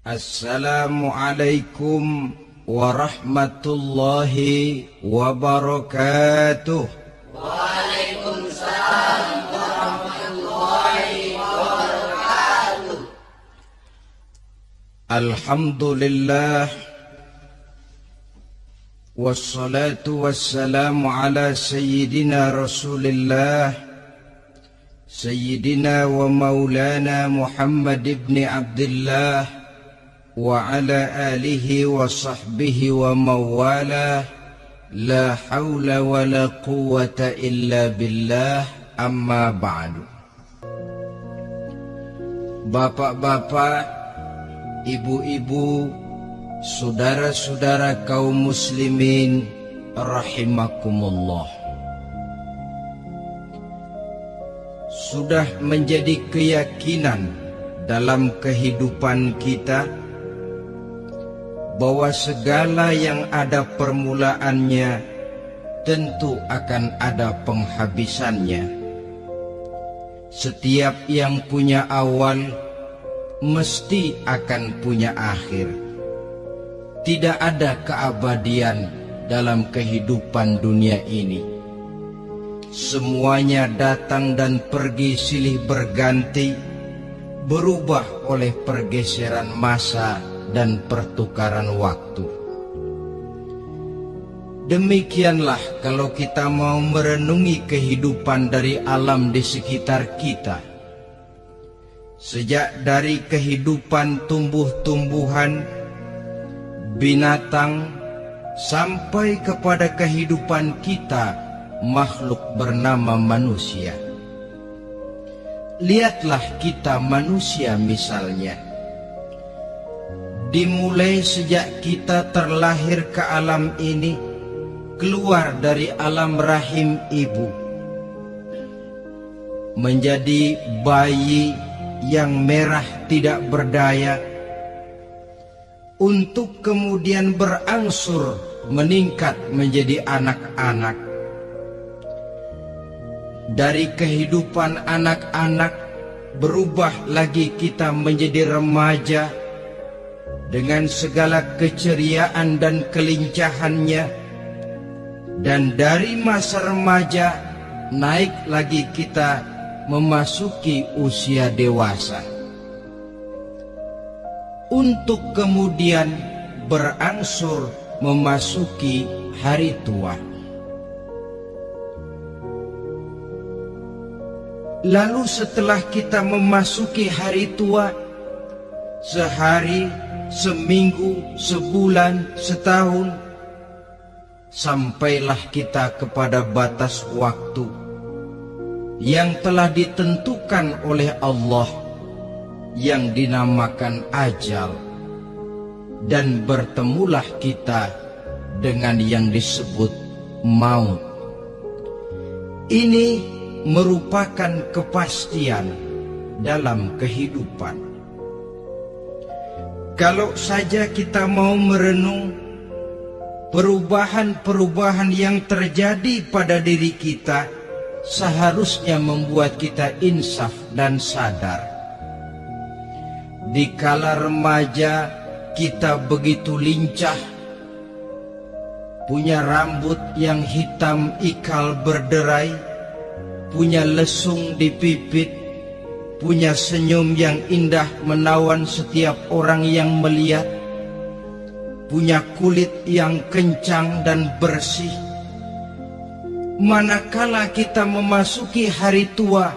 Assalamualaikum warahmatullahi wabarakatuh. Waalaikumsalam warahmatullahi wabarakatuh. Alhamdulillah, wassalatu wassalamu ala sayyidina Rasulillah, sayyidina wa maulana Muhammad ibn Abdullah, wa ala alihi wa sahbihi wa mawalah, la hawla wa la quwwata illa billah, amma ba'du. Bapak-bapak, ibu-ibu, saudara-saudara kaum muslimin rahimakumullah. Sudah menjadi keyakinan dalam kehidupan kita bahwa segala yang ada permulaannya tentu akan ada penghabisannya. Setiap yang punya awal mesti akan punya akhir. Tidak ada keabadian dalam kehidupan dunia ini. Semuanya datang dan pergi silih berganti, berubah oleh pergeseran masa dan pertukaran waktu. Demikianlah kalau kita mau merenungi kehidupan dari alam di sekitar kita. Sejak dari kehidupan tumbuh-tumbuhan, binatang, sampai kepada kehidupan kita, makhluk bernama manusia. Lihatlah kita manusia misalnya. Dimulai sejak kita terlahir ke alam ini, keluar dari alam rahim ibu, menjadi bayi yang merah tidak berdaya, untuk kemudian berangsur meningkat menjadi anak-anak. Dari kehidupan anak-anak berubah lagi kita menjadi remaja, dengan segala keceriaan dan kelincahannya. Dan dari masa remaja naik lagi kita memasuki usia dewasa, untuk kemudian berangsur memasuki hari tua. Lalu setelah kita memasuki hari tua, sehari, seminggu, sebulan, setahun, sampailah kita kepada batas waktu yang telah ditentukan oleh Allah, yang dinamakan ajal, dan bertemulah kita dengan yang disebut maut. Ini merupakan kepastian dalam kehidupan. Kalau saja kita mau merenung perubahan-perubahan yang terjadi pada diri kita, seharusnya membuat kita insaf dan sadar. Dikala remaja kita begitu lincah, punya rambut yang hitam ikal berderai, punya lesung di pipit, punya senyum yang indah menawan setiap orang yang melihat, punya kulit yang kencang dan bersih. Manakala kita memasuki hari tua,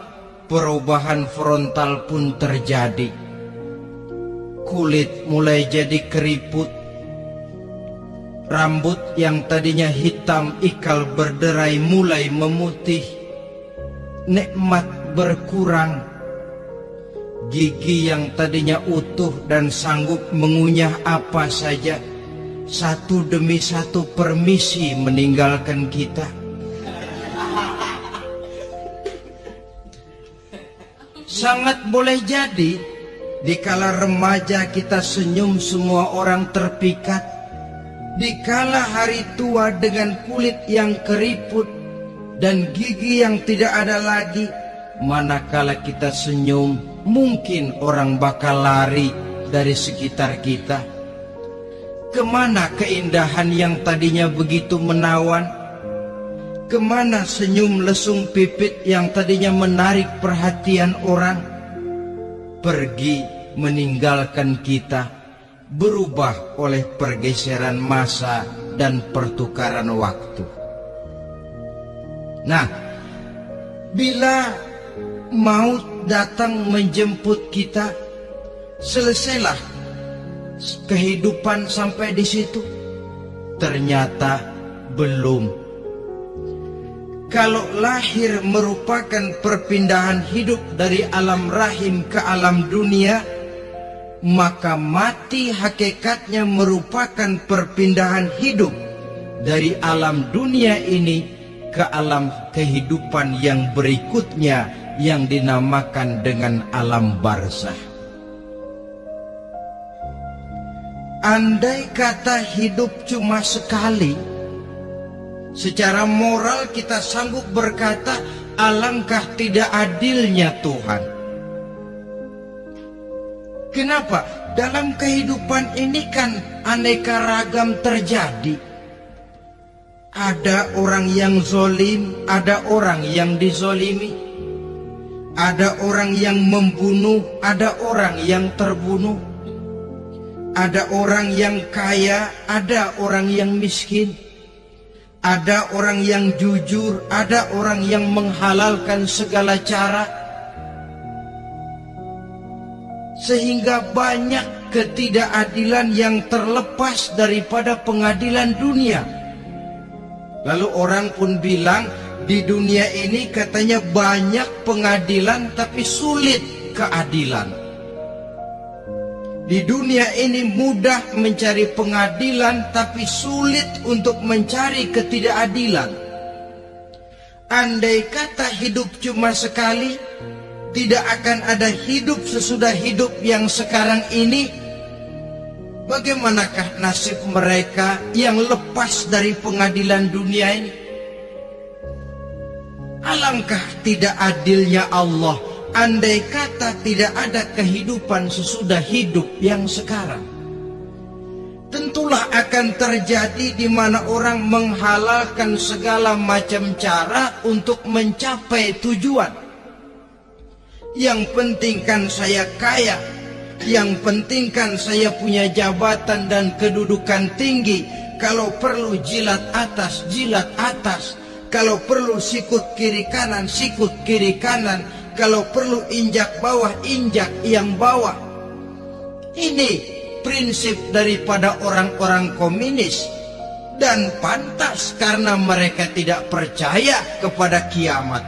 perubahan frontal pun terjadi. Kulit mulai jadi keriput, rambut yang tadinya hitam ikal berderai mulai memutih, nikmat berkurang, gigi yang tadinya utuh dan sanggup mengunyah apa saja, satu demi satu permisi meninggalkan kita. Sangat boleh jadi dikala remaja kita senyum semua orang terpikat, dikala hari tua dengan kulit yang keriput dan gigi yang tidak ada lagi, manakala kita senyum mungkin orang bakal lari dari sekitar kita. Kemana keindahan yang tadinya begitu menawan? Kemana senyum lesung pipit yang tadinya menarik perhatian orang? Pergi meninggalkan kita, berubah oleh pergeseran masa dan pertukaran waktu. Nah, bila maut datang menjemput kita, selesailah kehidupan sampai di situ? Ternyata belum. Kalau lahir merupakan perpindahan hidup dari alam rahim ke alam dunia, maka mati hakikatnya merupakan perpindahan hidup dari alam dunia ini ke alam kehidupan yang berikutnya yang dinamakan dengan alam barzah. Andai kata hidup cuma sekali, secara moral kita sanggup berkata, alangkah tidak adilnya Tuhan. Kenapa? Dalam kehidupan ini kan aneka ragam terjadi. Ada orang yang zolim, ada orang yang dizolimi. Ada orang yang membunuh, ada orang yang terbunuh. Ada orang yang kaya, ada orang yang miskin. Ada orang yang jujur, ada orang yang menghalalkan segala cara. Sehingga banyak ketidakadilan yang terlepas daripada pengadilan dunia. Lalu orang pun bilang, di dunia ini katanya banyak pengadilan tapi sulit keadilan. Di dunia ini mudah mencari pengadilan tapi sulit untuk mencari ketidakadilan. Andai kata hidup cuma sekali, tidak akan ada hidup sesudah hidup yang sekarang ini. Bagaimanakah nasib mereka yang lepas dari pengadilan dunia ini? Alangkah tidak adilnya Allah, andai kata tidak ada kehidupan sesudah hidup yang sekarang. Tentulah akan terjadi di mana orang menghalalkan segala macam cara untuk mencapai tujuan. Yang penting kan saya kaya, yang penting kan saya punya jabatan dan kedudukan tinggi. Kalau perlu jilat atas, jilat atas. Kalau perlu sikut kiri kanan, sikut kiri kanan. Kalau perlu injak bawah, injak yang bawah. Ini prinsip daripada orang-orang komunis. Dan pantas karena mereka tidak percaya kepada kiamat.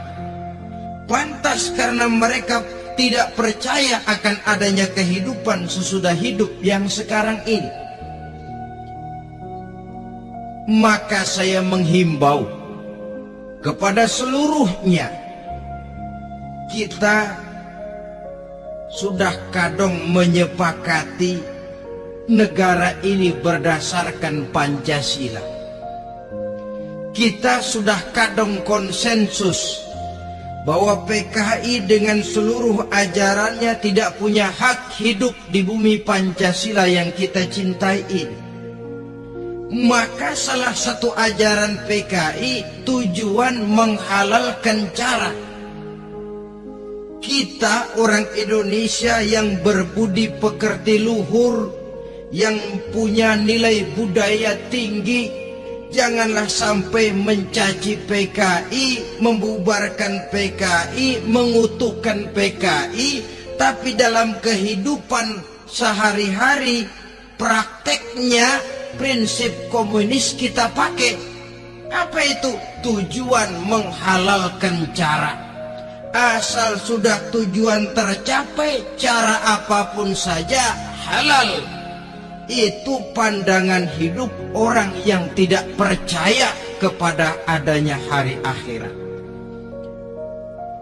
Pantas karena mereka tidak percaya akan adanya kehidupan sesudah hidup yang sekarang ini. Maka saya menghimbau kepada seluruhnya, kita sudah kadung menyepakati negara ini berdasarkan Pancasila. Kita sudah kadung konsensus bahwa PKI dengan seluruh ajarannya tidak punya hak hidup di bumi Pancasila yang kita cintai ini. Maka salah satu ajaran PKI tujuan menghalalkan cara. Kita orang Indonesia yang berbudi pekerti luhur, yang punya nilai budaya tinggi, janganlah sampai mencaci PKI, membubarkan PKI, mengutukkan PKI, tapi dalam kehidupan sehari-hari prakteknya prinsip komunis kita pakai. Apa itu? Tujuan menghalalkan cara. Asal sudah tujuan tercapai, cara apapun saja halal. itu pandangan hidup orang yang tidak percaya kepada adanya hari akhirat.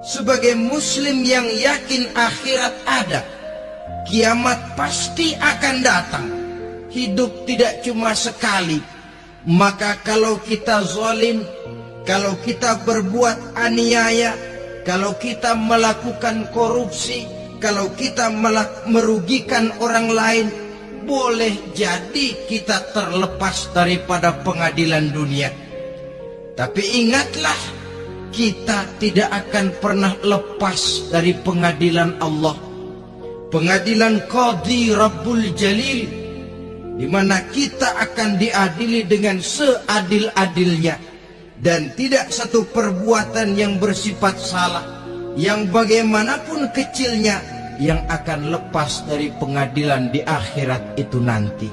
Sebagai muslim yang yakin akhirat ada, kiamat pasti akan datang. Hidup tidak cuma sekali. Maka kalau kita zalim, kalau kita berbuat aniaya, kalau kita melakukan korupsi, kalau kita merugikan orang lain, boleh jadi kita terlepas daripada pengadilan dunia. Tapi ingatlah, kita tidak akan pernah lepas dari pengadilan Allah, pengadilan Qadhi Rabbul Jalil, di mana kita akan diadili dengan seadil-adilnya, dan tidak satu perbuatan yang bersifat salah, yang bagaimanapun kecilnya, yang akan lepas dari pengadilan di akhirat itu nanti.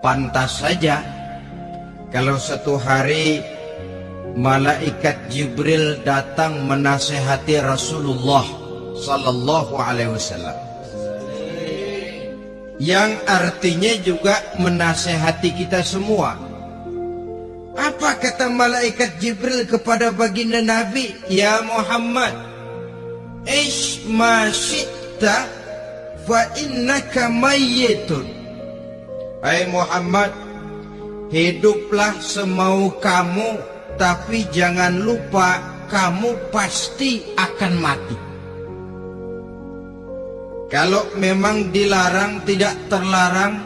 Pantas saja kalau satu hari malaikat Jibril datang menasehati Rasulullah sallallahu alaihi wasallam, yang artinya juga menasehati kita semua. Apa kata malaikat Jibril kepada baginda Nabi? Ya Muhammad, ish ma syi'ta fa innaka mayyitun. Hai Muhammad, hiduplah semau kamu, tapi jangan lupa kamu pasti akan mati. Kalau memang dilarang tidak terlarang,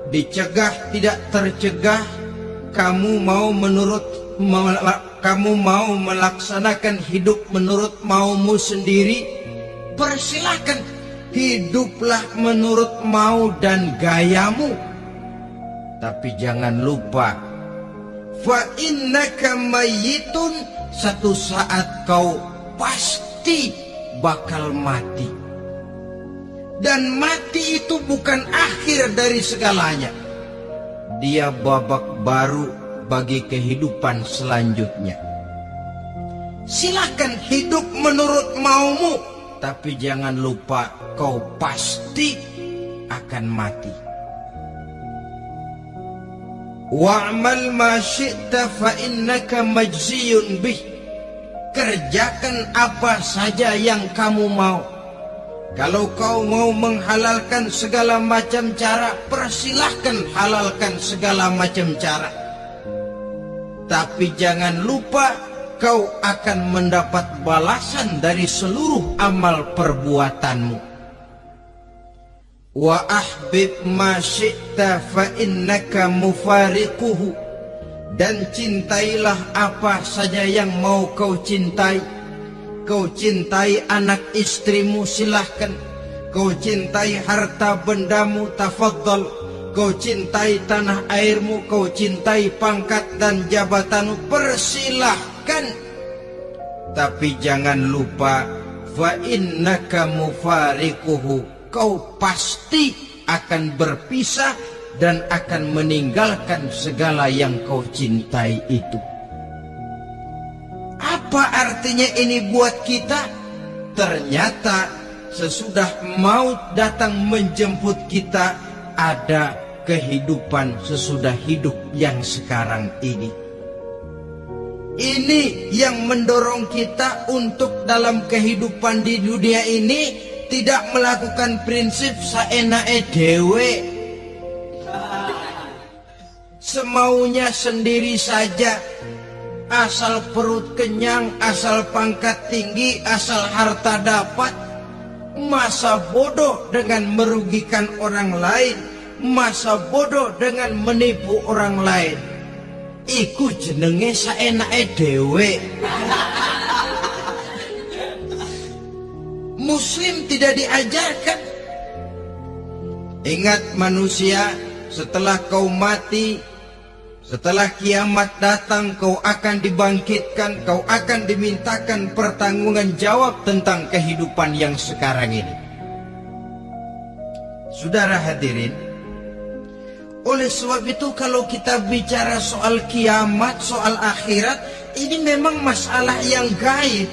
dicegah tidak tercegah, kamu mau melaksanakan hidup menurut maumu sendiri, persilahkan. Hiduplah menurut mau dan gayamu, tapi jangan lupa, fa innaka mayyitun, satu saat kau pasti bakal mati. Dan mati itu bukan akhir dari segalanya. Dia babak baru bagi kehidupan selanjutnya. Silakan hidup menurut maumu, tapi jangan lupa kau pasti akan mati. Wa'mal ma syi'ta fa innaka majziyun bih. Kerjakan apa saja yang kamu mau. Kalau kau mau menghalalkan segala macam cara, persilahkan halalkan segala macam cara. Tapi jangan lupa, kau akan mendapat balasan dari seluruh amal perbuatanmu. Wa ahbib ma syi'ta fa innaka mufariquhu. Dan cintailah apa saja yang mau kau cintai. Kau cintai anak istrimu, silahkan. Kau cintai harta bendamu, tafadhal. Kau cintai tanah airmu, kau cintai pangkat dan jabatanmu, persilahkan. Tapi jangan lupa, fa innaka mufariquhu. Kau pasti akan berpisah dan akan meninggalkan segala yang kau cintai itu. Apa artinya ini buat kita? Ternyata sesudah maut datang menjemput kita, ada kehidupan sesudah hidup yang sekarang ini. Ini yang mendorong kita untuk dalam kehidupan di dunia ini tidak melakukan prinsip saenake dhewe, semaunya sendiri saja. Asal perut kenyang, asal pangkat tinggi, asal harta dapat. Masa bodoh dengan merugikan orang lain, masa bodoh dengan menipu orang lain. Iku jenenge saenake dhewe. Muslim tidak diajarkan. Ingat manusia, setelah kau mati, setelah kiamat datang, kau akan dibangkitkan, kau akan dimintakan pertanggungan jawab tentang kehidupan yang sekarang ini. Saudara hadirin, oleh sebab itu kalau kita bicara soal kiamat, soal akhirat, ini memang masalah yang gaib,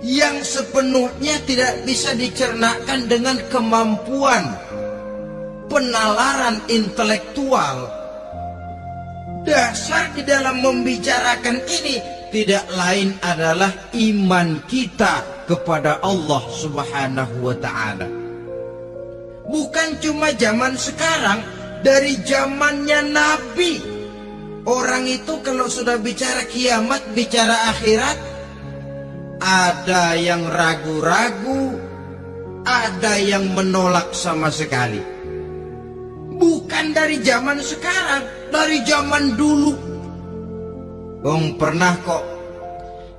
yang sepenuhnya tidak bisa dicernakan dengan kemampuan penalaran intelektual. Dasar di dalam membicarakan ini tidak lain adalah iman kita kepada Allah Subhanahu wa ta'ala. Bukan cuma zaman sekarang, dari zamannya Nabi. Orang itu kalau sudah bicara kiamat, bicara akhirat, ada yang ragu-ragu, ada yang menolak sama sekali. Bukan dari zaman sekarang, dari zaman dulu. Pernah kok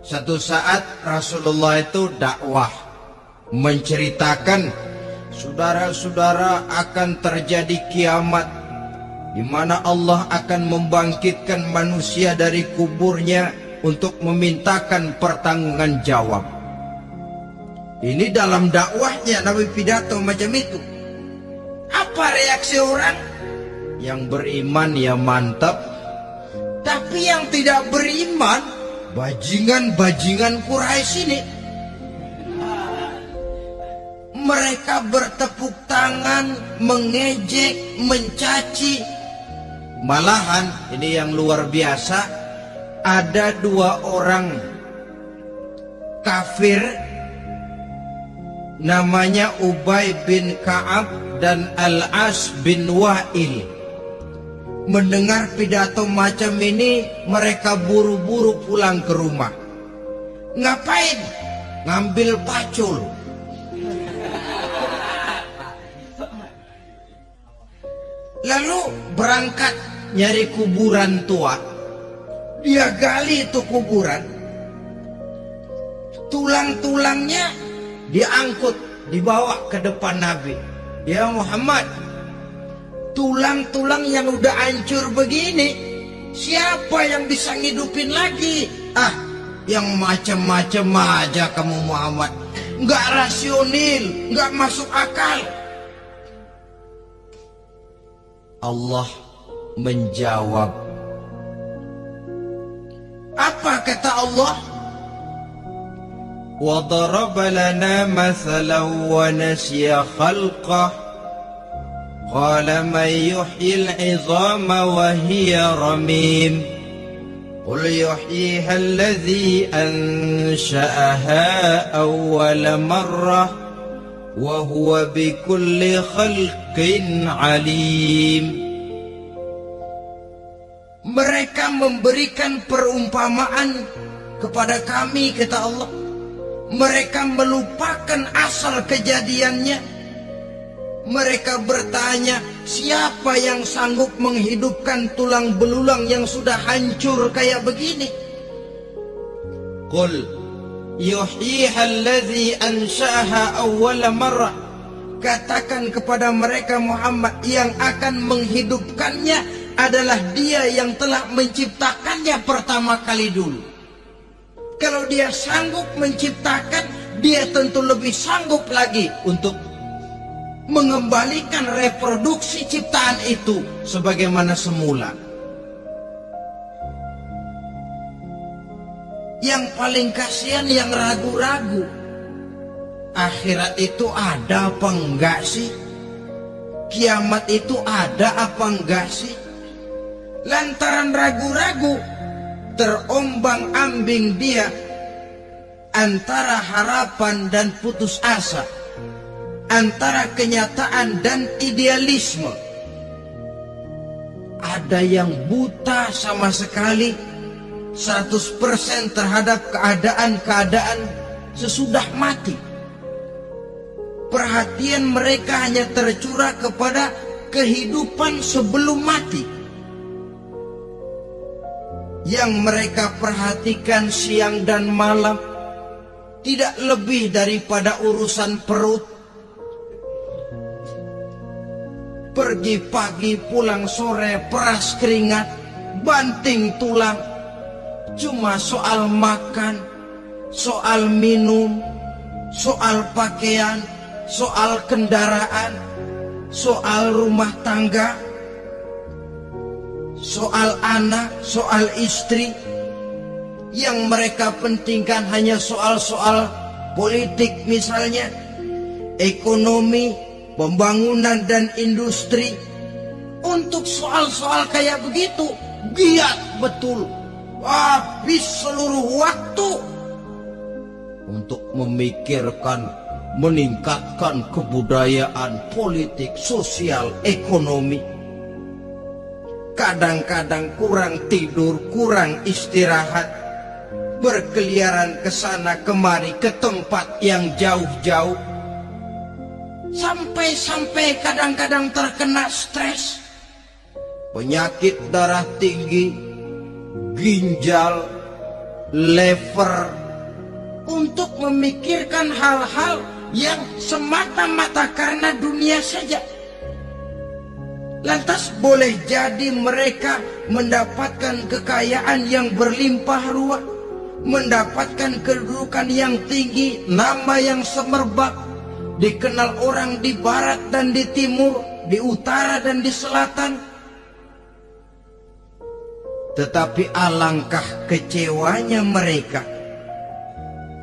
satu saat Rasulullah itu dakwah menceritakan, saudara-saudara, akan terjadi kiamat di mana Allah akan membangkitkan manusia dari kuburnya untuk memintakan pertanggungan jawab. Ini dalam dakwahnya Nabi pidato macam itu. Apa reaksi orang? Yang beriman ya mantap, tapi yang tidak beriman, bajingan-bajingan Quraisy ini, mereka bertepuk tangan, mengejek, mencaci. Malahan ini yang luar biasa, ada 2 orang kafir namanya Ubay bin Ka'ab dan Al-As bin Wa'il. Mendengar pidato macam ini, mereka buru-buru pulang ke rumah. Ngapain? Ngambil pacul. Lalu berangkat nyari kuburan tua. Dia gali itu kuburan. Tulang-tulangnya diangkut, dibawa ke depan Nabi. Ya Muhammad, tulang-tulang yang udah hancur begini, siapa yang bisa ngidupin lagi? Yang macam-macam aja kamu Muhammad. Nggak rasional, nggak masuk akal. Allah menjawab. Apa kata Allah? وَضَرَبَ لَنَا مَثَلًا وَنَسِيَ خَلْقَهُ قَالَ مَنْ يُحْيِي الْعِظَامَ وَهِيَ رَمِيمٌ قُلْ يُحْيِيهَا الَّذِي أَنْشَأَهَا أَوَّلَ مَرَّةٍ وَهُوَ بِكُلِّ خَلْقٍ عَلِيمٌ. Mereka memberikan perumpamaan kepada kami, kata Allah. Mereka melupakan asal kejadiannya. Mereka bertanya, siapa yang sanggup menghidupkan tulang belulang yang sudah hancur kayak begini? Qul yuhyiha alladhi ansha'aha awwala marrah. Katakan kepada mereka Muhammad, yang akan menghidupkannya adalah Dia yang telah menciptakannya pertama kali dulu. Kalau Dia sanggup menciptakan, Dia tentu lebih sanggup lagi untuk mengembalikan reproduksi ciptaan itu sebagaimana semula. Yang paling kasihan yang ragu-ragu. Akhirat itu ada apa enggak sih? Kiamat itu ada apa enggak sih? Lantaran ragu-ragu, terombang-ambing dia antara harapan dan putus asa, antara kenyataan dan idealisme. Ada yang buta sama sekali 100% terhadap keadaan-keadaan sesudah mati. Perhatian mereka hanya tercurah kepada kehidupan sebelum mati. Yang mereka perhatikan siang dan malam tidak lebih daripada urusan perut. Pergi pagi, pulang sore, peras keringat, banting tulang. Cuma soal makan, soal minum, soal pakaian, soal kendaraan, soal rumah tangga, soal anak, soal istri. Yang mereka pentingkan hanya soal-soal politik misalnya, ekonomi, pembangunan dan industri. Untuk soal-soal kayak begitu, giat betul, habis seluruh waktu untuk memikirkan meningkatkan kebudayaan, politik, sosial, ekonomi. Kadang-kadang kurang tidur, kurang istirahat, berkeliaran ke sana kemari ke tempat yang jauh-jauh. Sampai-sampai kadang-kadang terkena stres, penyakit darah tinggi, ginjal, lever, untuk memikirkan hal-hal yang semata-mata karena dunia saja. Lantas boleh jadi mereka mendapatkan kekayaan yang berlimpah ruah, mendapatkan kedudukan yang tinggi, nama yang semerbak, dikenal orang di barat dan di timur, di utara dan di selatan. Tetapi alangkah kecewanya mereka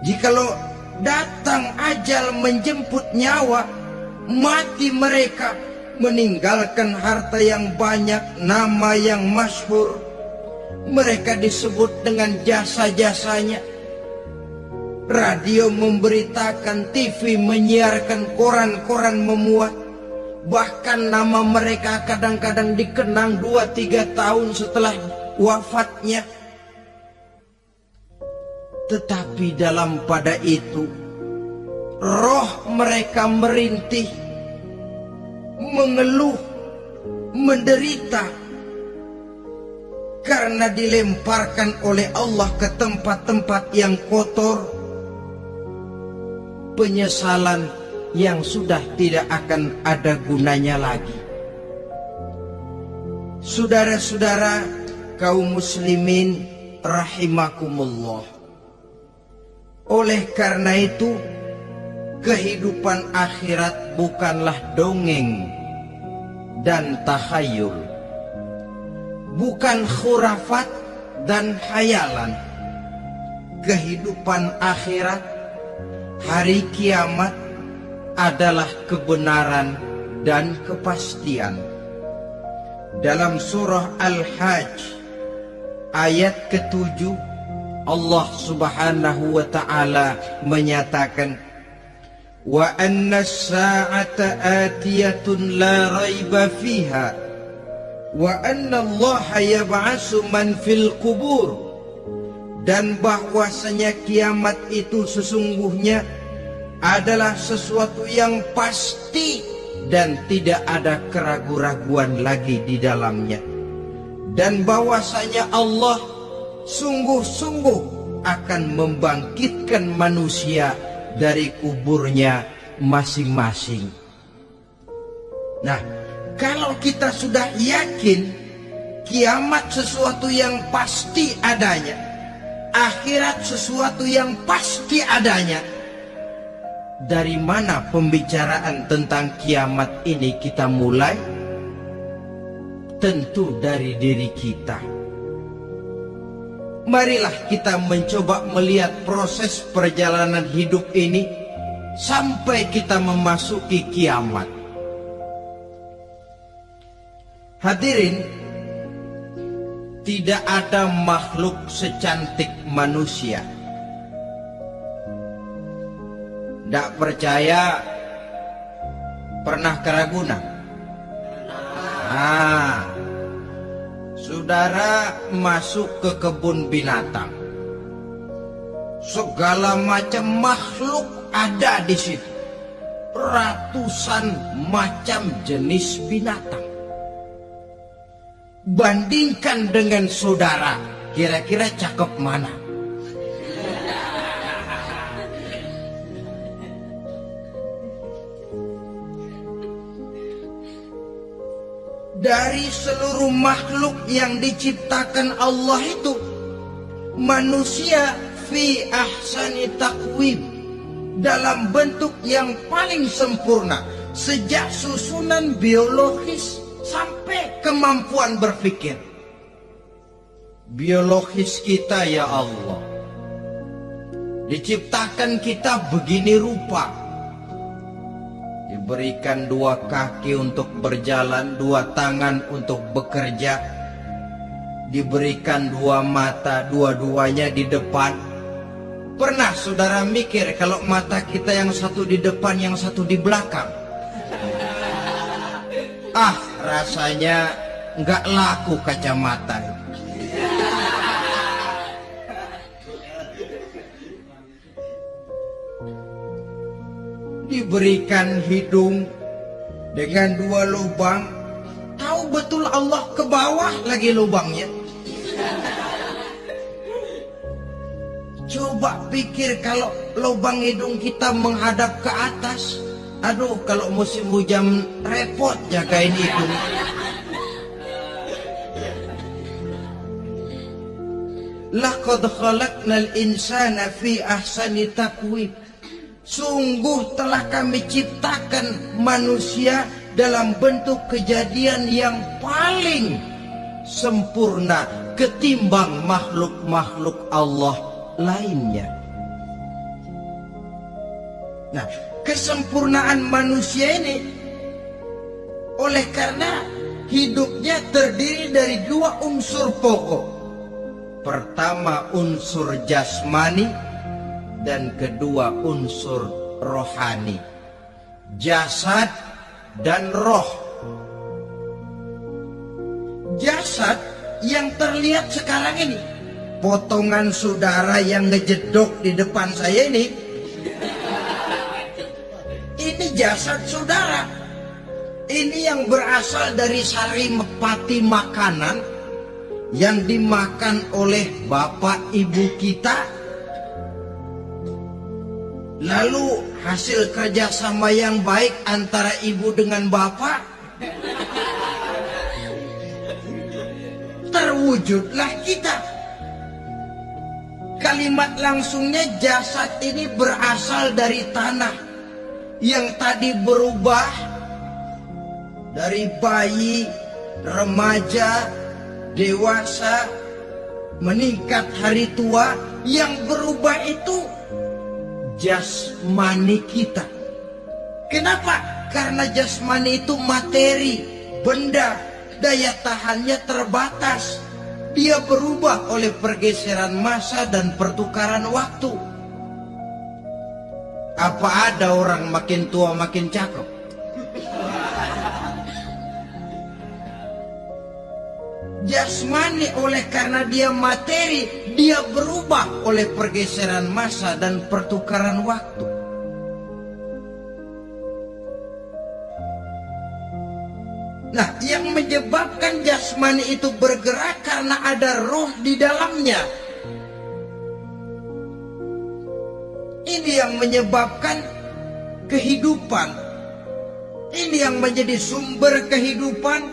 jikalau datang ajal menjemput nyawa, mati mereka, meninggalkan harta yang banyak, nama yang masyhur. Mereka disebut dengan jasa-jasanya. Radio memberitakan, TV menyiarkan, koran-koran memuat. Bahkan nama mereka kadang-kadang dikenang 2-3 tahun setelah wafatnya. Tetapi dalam pada itu, roh mereka merintih, mengeluh, menderita, karena dilemparkan oleh Allah ke tempat-tempat yang kotor. Penyesalan yang sudah tidak akan ada gunanya lagi. Saudara-saudara kaum muslimin rahimakumullah. Oleh karena itu, kehidupan akhirat bukanlah dongeng dan takhayul, bukan khurafat dan hayalan. Kehidupan akhirat, hari kiamat, adalah kebenaran dan kepastian. Dalam surah Al-Hajj ayat ke-7, Allah subhanahu wa ta'ala menyatakan, wa anna as-sa'ata atiyatun la raiba fiha wa anna Allah yab'asu man fil kubur, dan bahwasanya kiamat itu sesungguhnya adalah sesuatu yang pasti dan tidak ada keraguan-raguan lagi di dalamnya, dan bahwasanya Allah sungguh-sungguh akan membangkitkan manusia dari kuburnya masing-masing. Nah, kalau kita sudah yakin kiamat sesuatu yang pasti adanya, akhirat sesuatu yang pasti adanya, dari mana pembicaraan tentang kiamat ini kita mulai? Tentu dari diri kita. Marilah kita mencoba melihat proses perjalanan hidup ini sampai kita memasuki kiamat. Hadirin, tidak ada makhluk secantik manusia. Tidak percaya? Pernah ke Ragunan? Saudara masuk ke kebun binatang, segala macam makhluk ada di situ, ratusan macam jenis binatang. Bandingkan dengan saudara, kira-kira cakep mana? Dari seluruh makhluk yang diciptakan Allah itu, manusia fi ahsani taqwim, dalam bentuk yang paling sempurna, sejak susunan biologis sampai kemampuan berpikir. Biologis kita ya Allah, diciptakan kita begini rupa, diberikan 2 kaki untuk berjalan, 2 tangan untuk bekerja, diberikan 2 mata, dua-duanya di depan. Pernah saudara mikir kalau mata kita yang satu di depan, yang satu di belakang? Rasanya nggak laku kacamata. Diberikan hidung dengan 2 lubang, tahu betul Allah ke bawah lagi lubangnya. Coba pikir kalau lubang hidung kita menghadap ke atas. Aduh, kalau musim hujan repot jagain hidung. Laqad khalaqnal insana fi ahsani taqwim. Sungguh telah kami ciptakan manusia dalam bentuk kejadian yang paling sempurna ketimbang makhluk-makhluk Allah lainnya. Nah, kesempurnaan manusia ini oleh karena hidupnya terdiri dari 2 unsur pokok. Pertama unsur jasmani dan kedua unsur rohani, jasad dan roh. Jasad yang terlihat sekarang ini, potongan saudara yang ngejedok di depan saya ini jasad saudara. Ini yang berasal dari sari mepati makanan yang dimakan oleh bapak ibu kita. Lalu hasil kerjasama yang baik antara ibu dengan bapak, terwujudlah kita. Kalimat langsungnya, jasad ini berasal dari tanah yang tadi berubah dari bayi, remaja, dewasa, meningkat hari tua. Yang berubah itu jasmani kita. Kenapa? Karena jasmani itu materi, benda, daya tahannya terbatas. Dia berubah oleh pergeseran massa dan pertukaran waktu. Apa ada orang makin tua makin cakep? Jasmani oleh karena dia materi, dia berubah oleh pergeseran massa dan pertukaran waktu. Nah, yang menyebabkan jasmani itu bergerak karena ada roh di dalamnya. Ini yang menyebabkan kehidupan. Ini yang menjadi sumber kehidupan,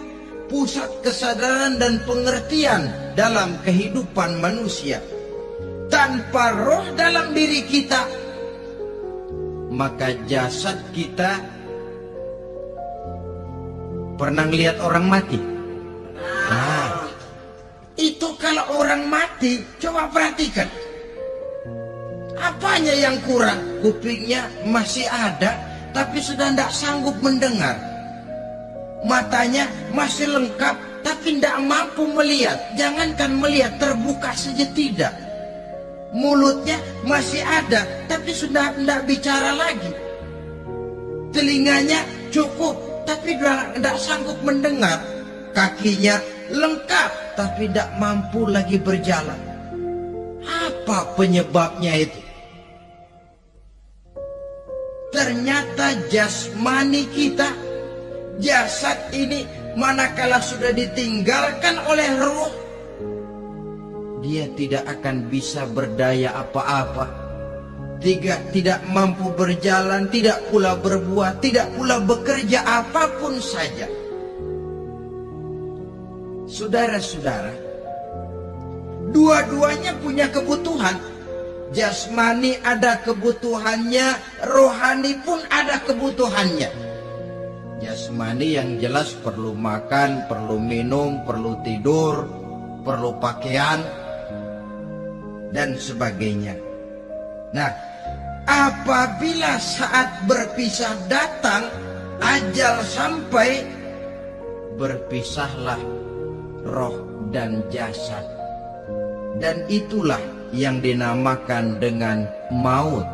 pusat kesadaran dan pengertian dalam kehidupan manusia. Tanpa roh dalam diri kita, maka jasad kita. Pernah lihat orang mati? Nah, itu kalau orang mati, coba perhatikan. Apanya yang kurang? Kupingnya masih ada, tapi sudah tidak sanggup mendengar. Matanya masih lengkap, tapi tidak mampu melihat. Jangankan melihat, terbuka saja tidak. Mulutnya masih ada, tapi sudah tidak bicara lagi. Telinganya cukup, tapi tidak sanggup mendengar. Kakinya lengkap, tapi tidak mampu lagi berjalan. Apa penyebabnya itu? Ternyata jasmani kita, jasad ini manakala sudah ditinggalkan oleh ruh, dia tidak akan bisa berdaya apa-apa. Tidak mampu berjalan, tidak pula berbuat, tidak pula bekerja apapun saja. Saudara-saudara, dua-duanya punya kebutuhan. Jasmani ada kebutuhannya, rohani pun ada kebutuhannya. Jasmani yang jelas perlu makan, perlu minum, perlu tidur, perlu pakaian, dan sebagainya. Nah, apabila saat berpisah datang, ajal sampai, berpisahlah roh dan jasad. Dan itulah yang dinamakan dengan maut.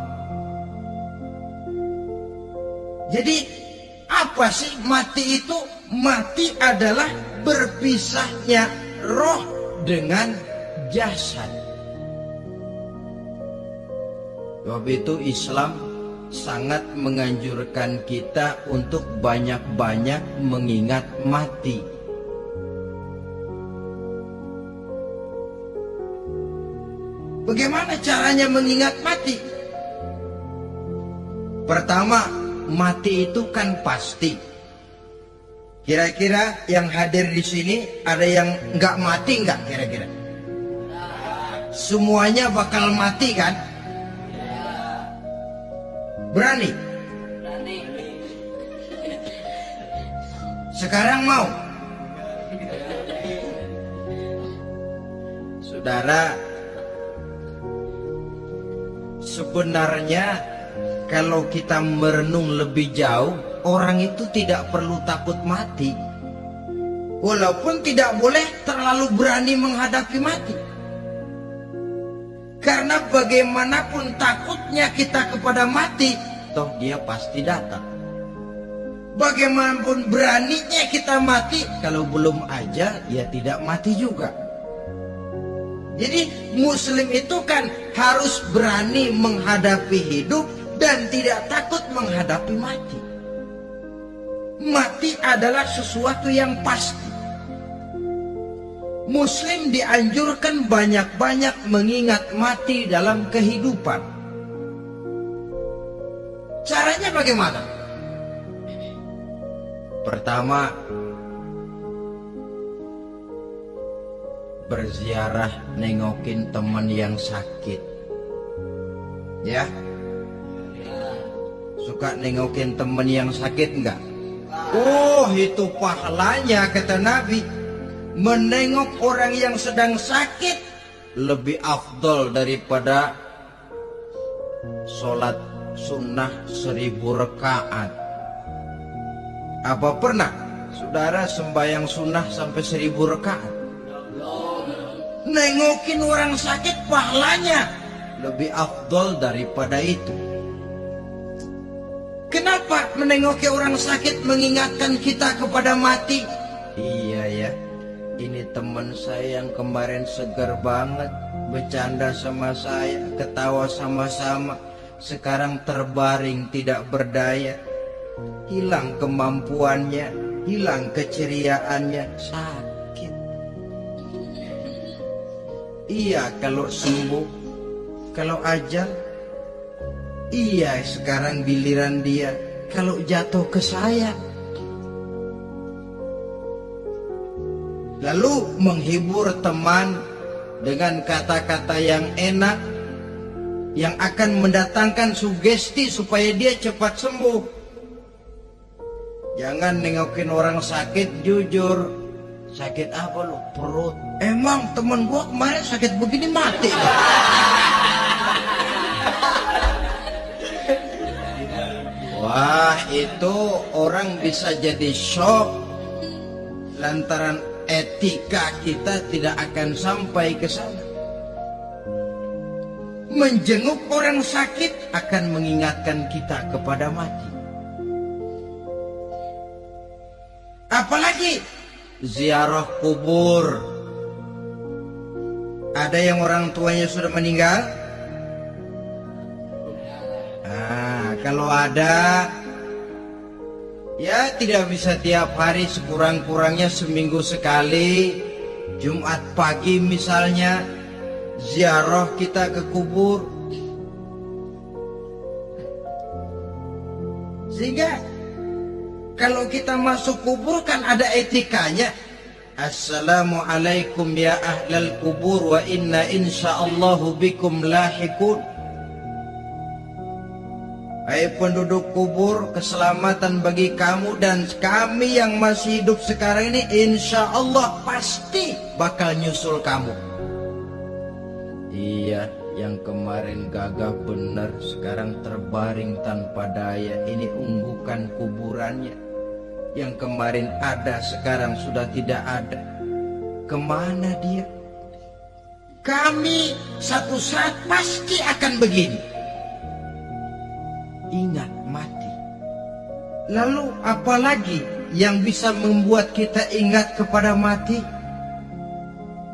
Jadi apa sih mati itu? Mati adalah berpisahnya roh dengan jasad. Sebab itu Islam sangat menganjurkan kita untuk banyak-banyak mengingat mati. Bagaimana caranya mengingat mati? Pertama, mati itu kan pasti. Kira-kira yang hadir di sini ada yang nggak mati nggak kira-kira? Semuanya bakal mati kan? Berani? Berani. Sekarang mau? Saudara, sebenarnya kalau kita merenung lebih jauh, orang itu tidak perlu takut mati. Walaupun tidak boleh terlalu berani menghadapi mati. Karena bagaimanapun takutnya kita kepada mati, toh dia pasti datang. Bagaimanapun beraninya kita mati, kalau belum ajal, ya tidak mati juga. Jadi Muslim itu kan harus berani menghadapi hidup dan tidak takut menghadapi mati. Mati adalah sesuatu yang pasti. Muslim dianjurkan banyak-banyak mengingat mati dalam kehidupan. Caranya bagaimana? Pertama, berziarah nengokin teman yang sakit. Ya? Suka nengokin teman yang sakit enggak? Oh, itu pahalanya kata Nabi. Menengok orang yang sedang sakit lebih afdol daripada sholat sunnah 1000 rakaat. Apa pernah saudara sembahyang sunnah sampai 1000 rakaat? Nengokin orang sakit pahalanya lebih afdol daripada itu. Kenapa menengoki orang sakit mengingatkan kita kepada mati? Iya ya, ini teman saya yang kemarin segar banget, bercanda sama saya, ketawa sama-sama, sekarang terbaring tidak berdaya, hilang kemampuannya, hilang keceriaannya, sakit. Iya kalau sembuh, kalau ajal, iya sekarang giliran dia, kalau jatuh ke saya. Lalu menghibur teman dengan kata-kata yang enak, yang akan mendatangkan sugesti supaya dia cepat sembuh. Jangan nengokin orang sakit, jujur. Sakit apa lu? Perut. Emang temen gua kemarin sakit begini mati. Wah, itu orang bisa jadi shock lantaran etika kita tidak akan sampai ke sana. Menjenguk orang sakit akan mengingatkan kita kepada mati. Apalagi ziarah kubur. Ada yang orang tuanya sudah meninggal? Kalau ada, ya tidak bisa tiap hari, sekurang-kurangnya seminggu sekali. Jumat pagi misalnya, ziarah kita ke kubur. Sehingga kalau kita masuk kubur kan ada etikanya. Assalamualaikum ya ahlal kubur wa inna insyaallahu bikum lahikun. Hai penduduk kubur, keselamatan bagi kamu dan kami yang masih hidup sekarang ini insya Allah pasti bakal nyusul kamu. Iya, yang kemarin gagah bener, sekarang terbaring tanpa daya. Ini unggukan kuburannya. Yang kemarin ada, sekarang sudah tidak ada. Kemana dia? Kami satu saat pasti akan begini. Ingat mati. Lalu apalagi yang bisa membuat kita ingat kepada mati?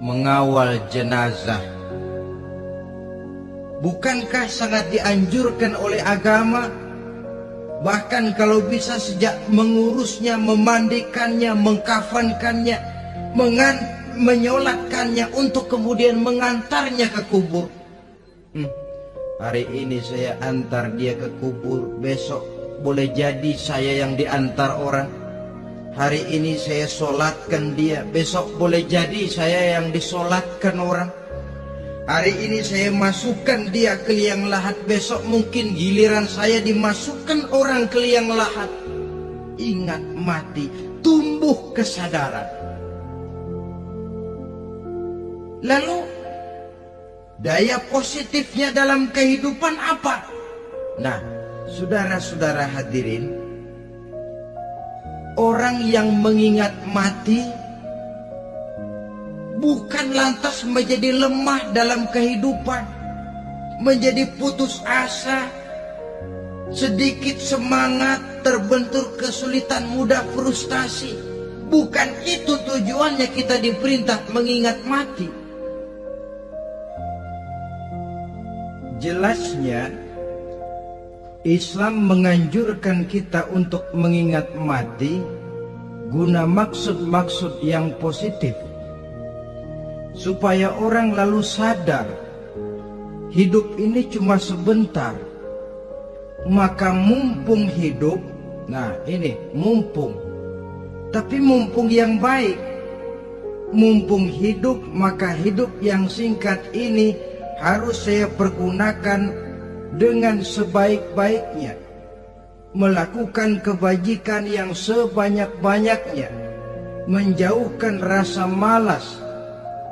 Mengawal jenazah. Bukankah sangat dianjurkan oleh agama? Bahkan kalau bisa sejak mengurusnya, memandikannya, mengkafankannya, menyolatkannya untuk kemudian mengantarnya ke kubur. Hari ini saya antar dia ke kubur, besok boleh jadi saya yang diantar orang. Hari ini saya solatkan dia, besok boleh jadi saya yang disolatkan orang. Hari ini saya masukkan dia ke liang lahat, besok mungkin giliran saya dimasukkan orang ke liang lahat. Ingat mati, tumbuh kesadaran. Lalu daya positifnya dalam kehidupan apa? Nah, saudara-saudara hadirin, orang yang mengingat mati bukan lantas menjadi lemah dalam kehidupan, menjadi putus asa, sedikit semangat, terbentur kesulitan, mudah frustasi. Bukan itu tujuannya kita diperintah mengingat mati. Jelasnya Islam menganjurkan kita untuk mengingat mati guna maksud-maksud yang positif, supaya orang lalu sadar hidup ini cuma sebentar. Maka mumpung hidup, nah ini mumpung, tapi mumpung yang baik. Mumpung hidup, maka hidup yang singkat ini harus saya pergunakan dengan sebaik-baiknya, melakukan kebajikan yang sebanyak-banyaknya, menjauhkan rasa malas,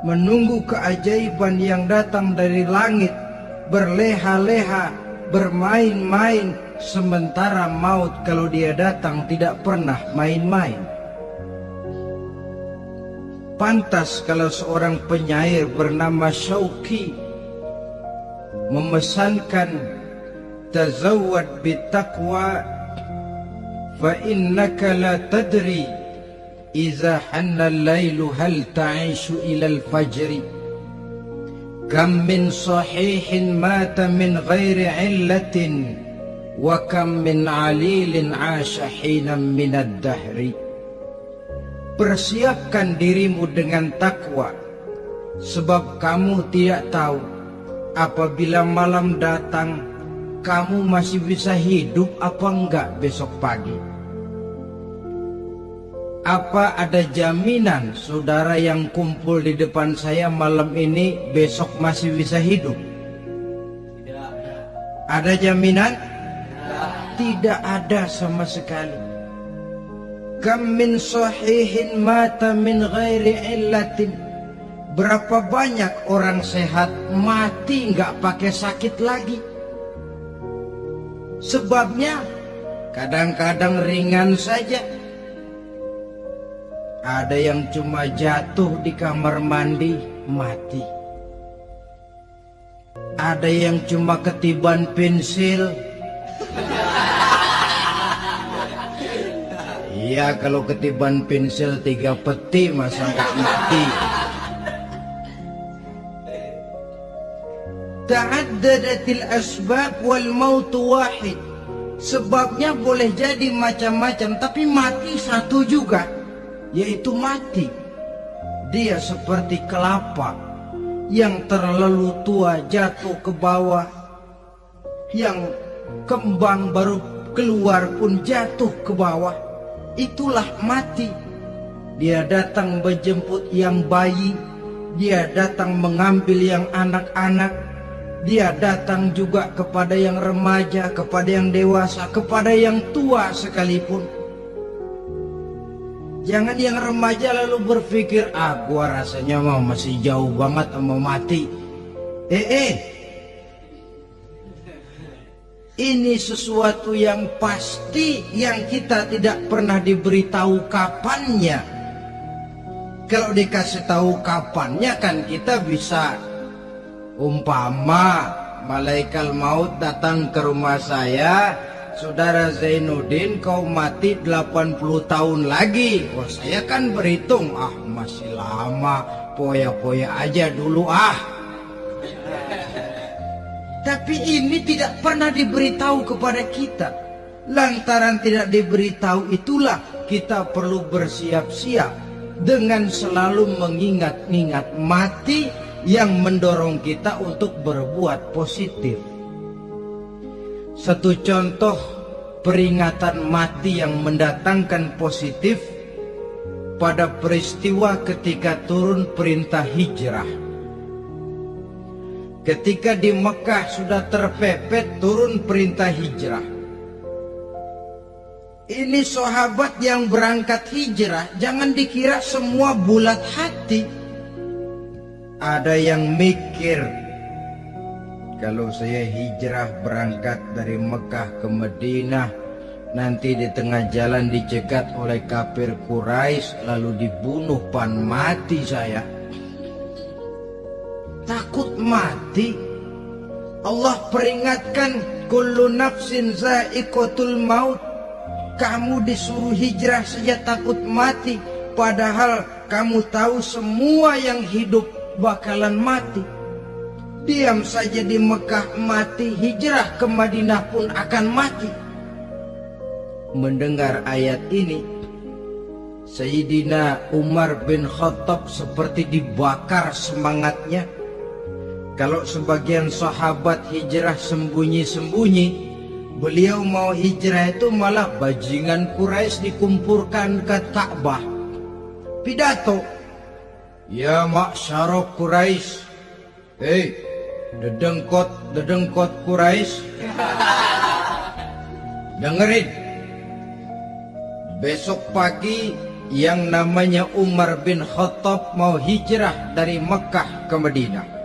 menunggu keajaiban yang datang dari langit, berleha-leha, bermain-main, sementara maut kalau dia datang tidak pernah main-main. Pantas kalau seorang penyair bernama Syauqi memesankan, tazawwad bitaqwa fa innaka la tadri iza hanna al-lailu hal ta'ishu ila al-fajri. Kam min sahihin mata min ghairi illatin wa kam min alilin 'asha hinan min ad-dahri. Persiapkan dirimu dengan takwa, sebab kamu tidak tahu apabila malam datang kamu masih bisa hidup apa enggak besok pagi. Apa ada jaminan saudara yang kumpul di depan saya malam ini besok masih bisa hidup? Tidak. Ada jaminan? Tidak ada sama sekali. Kam min sahihin mata min ghairi illatin. Berapa banyak orang sehat mati nggak pakai sakit lagi. Sebabnya kadang-kadang ringan saja. Ada yang cuma jatuh di kamar mandi mati. Ada yang cuma ketiban pensil. Iya, kalau ketiban pensil 3 peti masa nggak mati. Ta'addadatil asbab wal mautu wahid. Sebabnya boleh jadi macam-macam, tapi mati satu juga, yaitu mati. Dia seperti kelapa yang terlalu tua jatuh ke bawah, yang kembang baru keluar pun jatuh ke bawah. Itulah mati. Dia datang menjemput yang bayi, dia datang mengambil yang anak-anak, dia datang juga kepada yang remaja, kepada yang dewasa, kepada yang tua sekalipun. Jangan yang remaja lalu berpikir, gua rasanya masih jauh banget mau mati. Ini sesuatu yang pasti yang kita tidak pernah diberitahu kapannya. Kalau dikasih tahu kapannya kan kita bisa, umpama malaikat maut datang ke rumah saya, saudara Zainuddin kau mati 80 tahun lagi. Oh, saya kan berhitung, masih lama, poya-poya aja dulu Tapi ini tidak pernah diberitahu kepada kita. Lantaran tidak diberitahu itulah kita perlu bersiap-siap dengan selalu mengingat-ingat mati yang mendorong kita untuk berbuat positif. Satu contoh peringatan mati yang mendatangkan positif pada peristiwa ketika turun perintah hijrah. Ketika di Mekah sudah terpepet turun perintah hijrah. Ini sahabat yang berangkat hijrah, jangan dikira semua bulat hati. Ada yang mikir, kalau saya hijrah berangkat dari Mekah ke Madinah, nanti di tengah jalan dicegat oleh kafir Quraisy lalu dibunuh, mati saya. Takut mati. Allah peringatkan, kullu nafsin za'iqatul maut. Kamu disuruh hijrah saja takut mati, padahal kamu tahu semua yang hidup bakalan mati. Diam saja di Mekah mati, hijrah ke Madinah pun akan mati. Mendengar ayat ini, Sayyidina Umar bin Khattab seperti dibakar semangatnya. Kalau sebagian sahabat hijrah sembunyi-sembunyi, beliau mau hijrah itu malah bajingan Quraisy dikumpulkan ke Ka'bah. Pidato, ya ma'syara Quraisy, dedengkot Quraisy, dengerin. Besok pagi yang namanya Umar bin Khattab mau hijrah dari Mekah ke Madinah.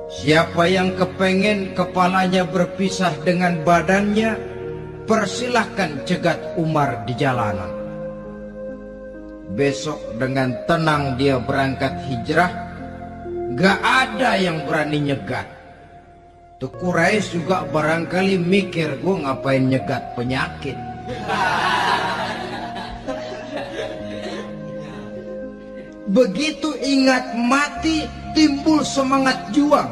Siapa yang kepengen kepalanya berpisah dengan badannya, persilahkan cegat Umar di jalanan. Besok dengan tenang dia berangkat hijrah, gak ada yang berani nyegat. Tuh Quraisy juga barangkali mikir, gue ngapain nyegat penyakit. Begitu ingat mati, timbul semangat juang,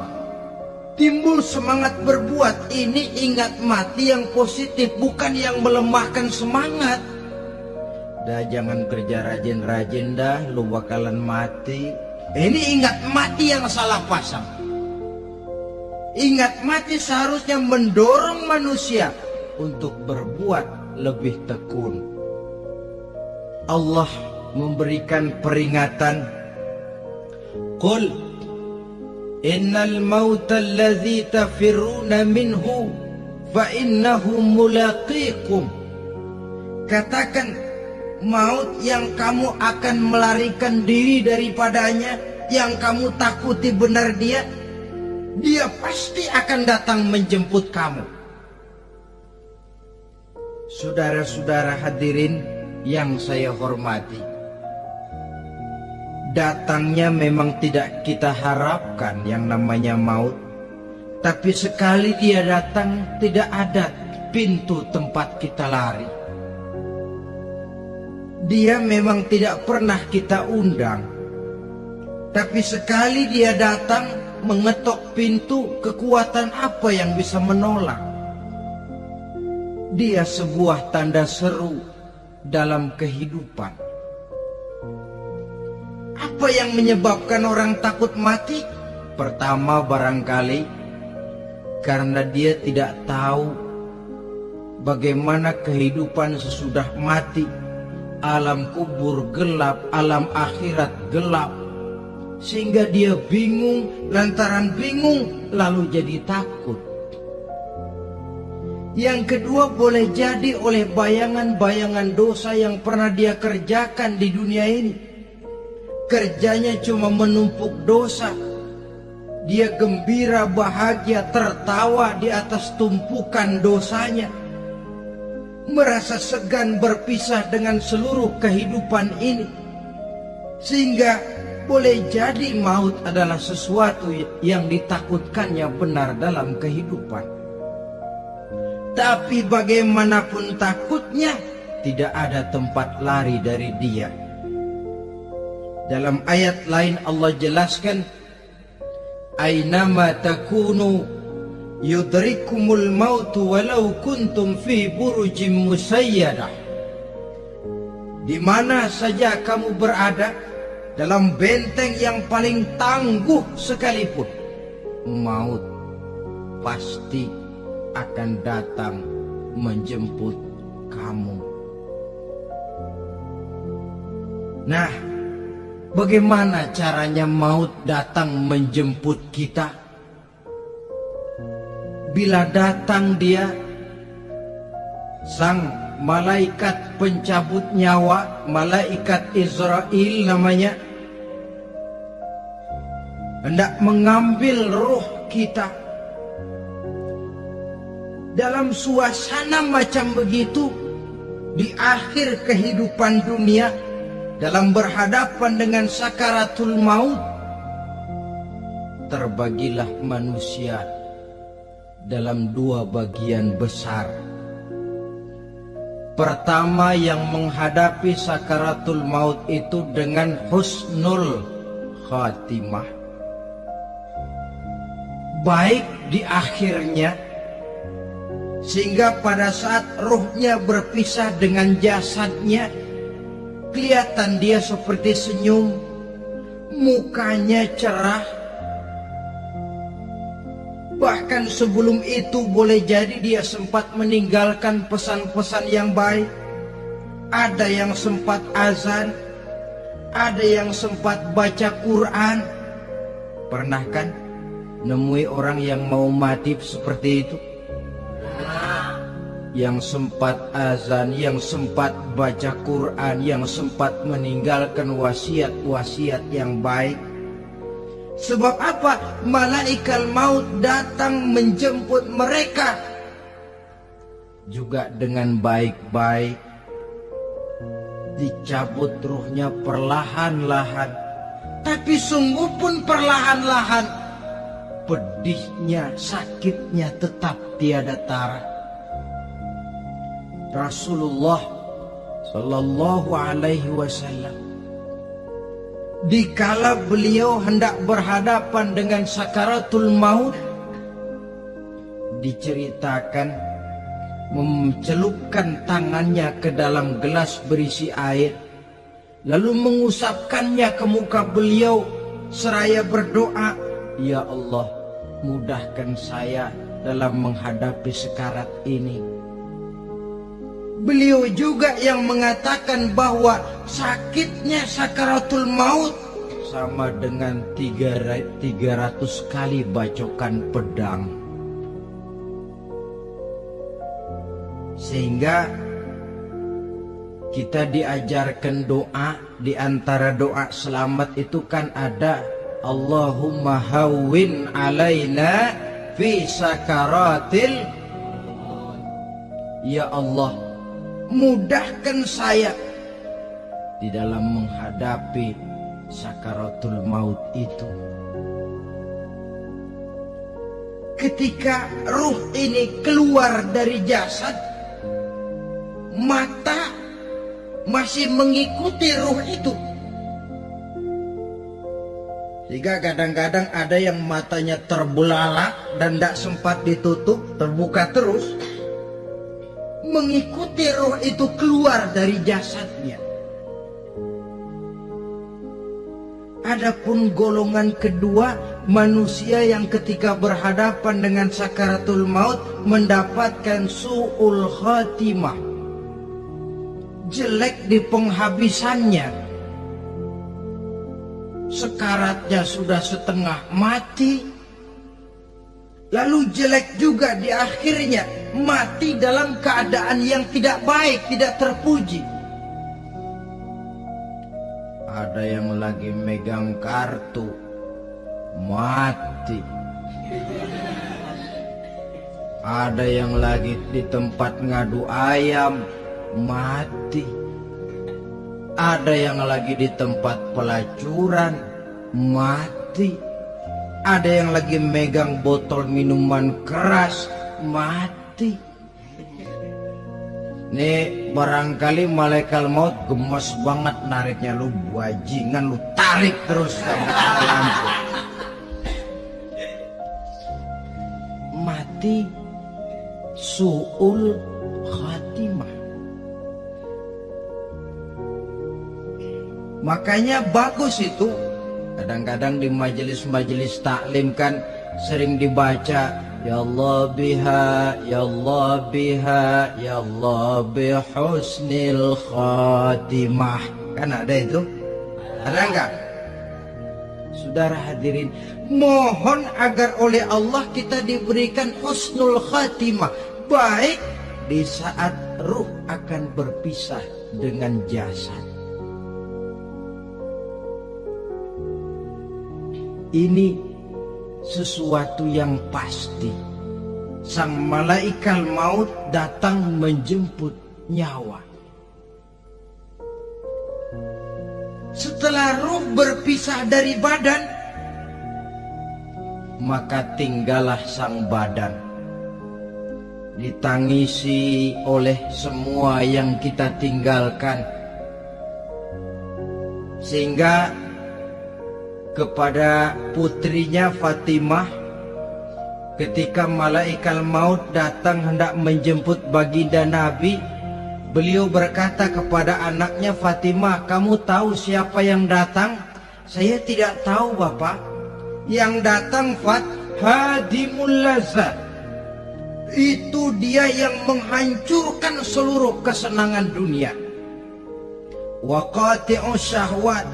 timbul semangat berbuat. Ini ingat mati yang positif, bukan yang melemahkan semangat. Dah jangan kerja rajin-rajin dah, lu bakalan mati. Ini ingat mati yang salah pasang. Ingat mati seharusnya mendorong manusia untuk berbuat lebih tekun. Allah memberikan peringatan, qul innal mauta allazi tafirruna minhu fa innahu mulaqikum. Katakan, maut yang kamu akan melarikan diri daripadanya, yang kamu takuti benar dia pasti akan datang menjemput kamu. Saudara-saudara hadirin yang saya hormati, datangnya memang tidak kita harapkan yang namanya maut. Tapi sekali dia datang, tidak ada pintu tempat kita lari. Dia memang tidak pernah kita undang. Tapi sekali dia datang, mengetok pintu, kekuatan apa yang bisa menolak? Dia sebuah tanda seru dalam kehidupan. Apa yang menyebabkan orang takut mati? Pertama barangkali karena dia tidak tahu bagaimana kehidupan sesudah mati. Alam kubur gelap, alam akhirat gelap, sehingga dia bingung. Lantaran bingung lalu jadi takut. Yang kedua boleh jadi oleh bayangan-bayangan dosa yang pernah dia kerjakan di dunia ini. Kerjanya cuma menumpuk dosa. Dia gembira, bahagia, tertawa di atas tumpukan dosanya, merasa segan berpisah dengan seluruh kehidupan ini. Sehingga boleh jadi maut adalah sesuatu yang ditakutkannya benar dalam kehidupan. Tapi bagaimanapun takutnya, tidak ada tempat lari dari dia. Dalam ayat lain Allah jelaskan, Ainama takunu yudrikumul mautu walau kuntum fi burujim musayyadah. Di mana saja kamu berada, dalam benteng yang paling tangguh sekalipun, maut pasti akan datang menjemput kamu. Nah, bagaimana caranya maut datang menjemput kita? Bila datang dia, sang malaikat pencabut nyawa, malaikat Israel namanya, hendak mengambil roh kita. Dalam suasana macam begitu, di akhir kehidupan dunia, dalam berhadapan dengan sakaratul maut, terbagilah manusia dalam dua bagian besar. Pertama, yang menghadapi sakaratul maut itu dengan husnul khatimah, baik di akhirnya, sehingga pada saat ruhnya berpisah dengan jasadnya, kelihatan dia seperti senyum, mukanya cerah. Bahkan sebelum itu boleh jadi dia sempat meninggalkan pesan-pesan yang baik. Ada yang sempat azan, ada yang sempat baca Quran. Pernah kan nemui orang yang mau mati seperti itu? Yang sempat azan, yang sempat baca Quran, yang sempat meninggalkan wasiat-wasiat yang baik. Sebab apa? Malaikat maut datang menjemput mereka juga dengan baik-baik. Dicabut ruhnya perlahan-lahan, tapi sungguh pun perlahan-lahan. Pedihnya, sakitnya tetap tiada tara. Rasulullah Sallallahu Alaihi Wasallam, dikala beliau hendak berhadapan dengan sakaratul maut, diceritakan mencelupkan tangannya ke dalam gelas berisi air, lalu mengusapkannya ke muka beliau seraya berdoa, "Ya Allah, mudahkan saya dalam menghadapi sekarat ini." Beliau juga yang mengatakan bahwa sakitnya sakaratul maut sama dengan 300 kali bacokan pedang. Sehingga kita diajarkan doa. Di antara doa selamat itu kan ada, Allahumma hawwin alaina fi sakaratil. Ya Allah, mudahkan saya di dalam menghadapi sakaratul maut itu. Ketika ruh ini keluar dari jasad, mata masih mengikuti ruh itu. Sehingga kadang-kadang ada yang matanya terbelalak dan tidak sempat ditutup, terbuka terus, mengikuti roh itu keluar dari jasadnya. Adapun golongan kedua, manusia yang ketika berhadapan dengan sakaratul maut mendapatkan su'ul khatimah, jelek di penghabisannya. Sekaratnya sudah setengah mati, lalu jelek juga di akhirnya, mati dalam keadaan yang tidak baik, tidak terpuji. Ada yang lagi megang kartu, mati. Ada yang lagi di tempat ngadu ayam, mati. Ada yang lagi di tempat pelacuran, mati. Ada yang lagi megang botol minuman keras, mati. Nih barangkali malaikat maut gemes banget nariknya, lu bajingan, lu tarik terus sampai lampu. Mati su'ul khatimah. Makanya bagus itu. Kadang-kadang di majelis-majelis taklim kan sering dibaca, ya Allah biha, ya Allah biha, ya Allah bihusnil khatimah. Kan ada itu? Ada enggak? Saudara hadirin, mohon agar oleh Allah kita diberikan husnul khatimah, baik di saat ruh akan berpisah dengan jasad. Ini sesuatu yang pasti. Sang malaikat maut datang menjemput nyawa. Setelah ruh berpisah dari badan, maka tinggallah sang badan, ditangisi oleh semua yang kita tinggalkan. Sehingga kepada putrinya Fatimah, ketika malaikat maut datang hendak menjemput baginda Nabi, beliau berkata kepada anaknya, Fatimah, kamu tahu siapa yang datang? Saya tidak tahu, Bapak. Yang datang hadimul lazat. Itu dia yang menghancurkan seluruh kesenangan dunia. Wa qati'us syahwat,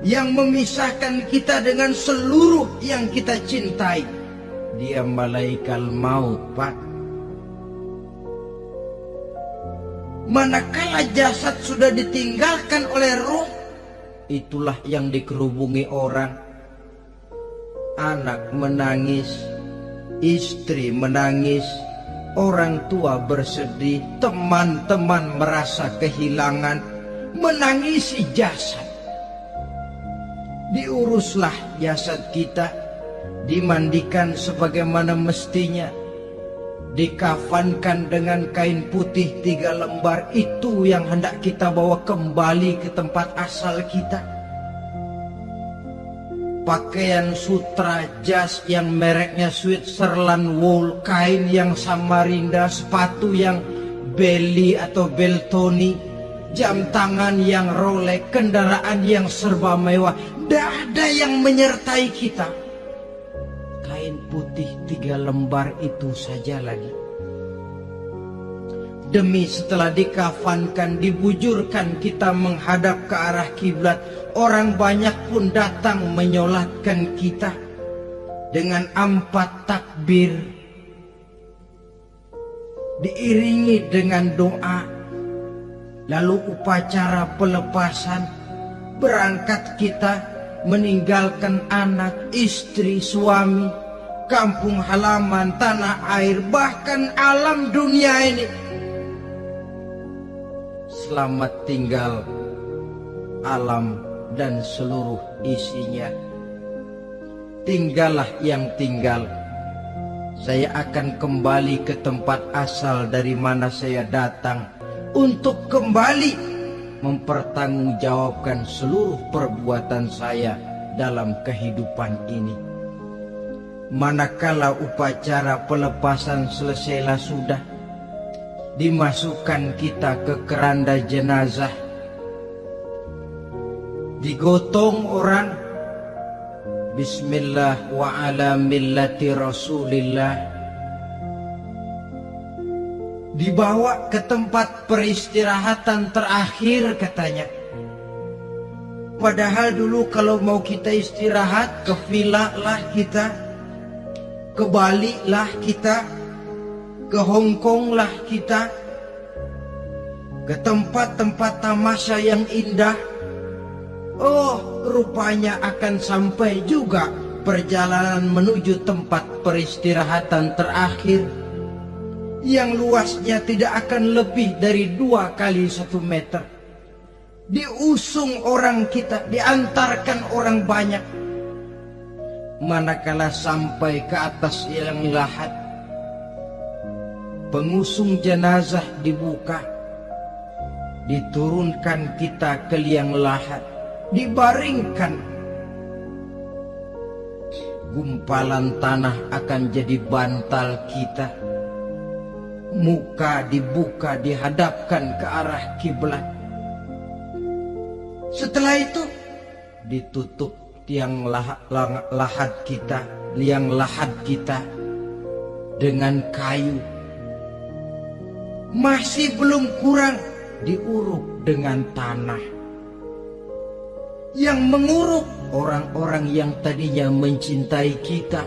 yang memisahkan kita dengan seluruh yang kita cintai. Dia malaikat maut, Pak. Manakala jasad sudah ditinggalkan oleh ruh, itulah yang dikerubungi orang. Anak menangis, istri menangis, orang tua bersedih, teman-teman merasa kehilangan, menangisi jasad. Diuruslah jasad kita, dimandikan sebagaimana mestinya, dikafankan dengan kain putih 3 lembar. Itu yang hendak kita bawa kembali ke tempat asal kita. Pakaian sutra jas yang mereknya Switzerland wool, kain yang Samarinda, sepatu yang Belly atau Beltoni, jam tangan yang Rolex, kendaraan yang serba mewah. Tidak ada yang menyertai kita. Kain putih 3 lembar itu saja lagi. Demi setelah dikafankan, dibujurkan, kita menghadap ke arah kiblat. Orang banyak pun datang menyolatkan kita dengan 4 takbir, diiringi dengan doa. Lalu upacara pelepasan, berangkat kita meninggalkan anak, istri, suami, kampung halaman, tanah air, bahkan alam dunia ini. Selamat tinggal alam dan seluruh isinya. Tinggallah yang tinggal. Saya akan kembali ke tempat asal dari mana saya datang, untuk kembali mempertanggungjawabkan seluruh perbuatan saya dalam kehidupan ini. Manakala upacara pelepasan selesailah sudah, dimasukkan kita ke keranda jenazah, digotong orang, bismillah wa ala millati rasulillah, dibawa ke tempat peristirahatan terakhir katanya. Padahal dulu kalau mau kita istirahat, ke villa lah kita, ke Bali lah kita, ke Hong Kong lah kita, ke tempat-tempat tamasya yang indah. Oh, rupanya akan sampai juga perjalanan menuju tempat peristirahatan terakhir yang luasnya tidak akan lebih dari 2 kali 1 meter. Diusung orang kita, diantarkan orang banyak. Manakala sampai ke atas liang lahat, pengusung jenazah dibuka, diturunkan kita ke liang lahat, dibaringkan. Gumpalan tanah akan jadi bantal kita. Muka dibuka, dihadapkan ke arah kiblat. Setelah itu ditutup liang lahat kita dengan kayu. Masih belum kurang diuruk dengan tanah. Yang menguruk orang-orang yang tadinya mencintai kita,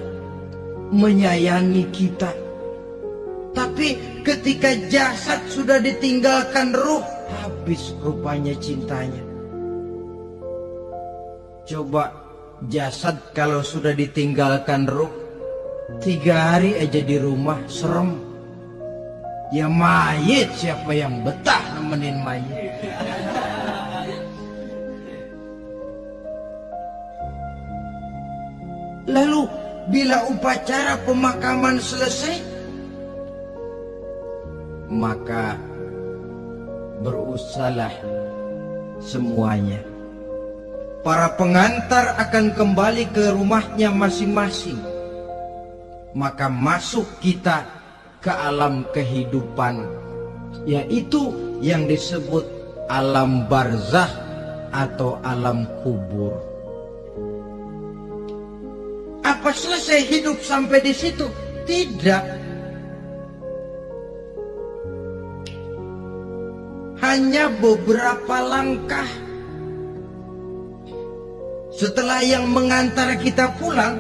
menyayangi kita. Tapi ketika jasad sudah ditinggalkan ruh, habis rupanya cintanya. Coba jasad kalau sudah ditinggalkan ruh, 3 hari aja di rumah serem. Ya mayit, siapa yang betah nemenin mayit? Lalu bila upacara pemakaman selesai, maka berusahlah semuanya. Para pengantar akan kembali ke rumahnya masing-masing. Maka masuk kita ke alam kehidupan, yaitu yang disebut alam barzakh atau alam kubur. Apa selesai hidup sampai di situ? Tidak. Hanya beberapa langkah setelah yang mengantar kita pulang.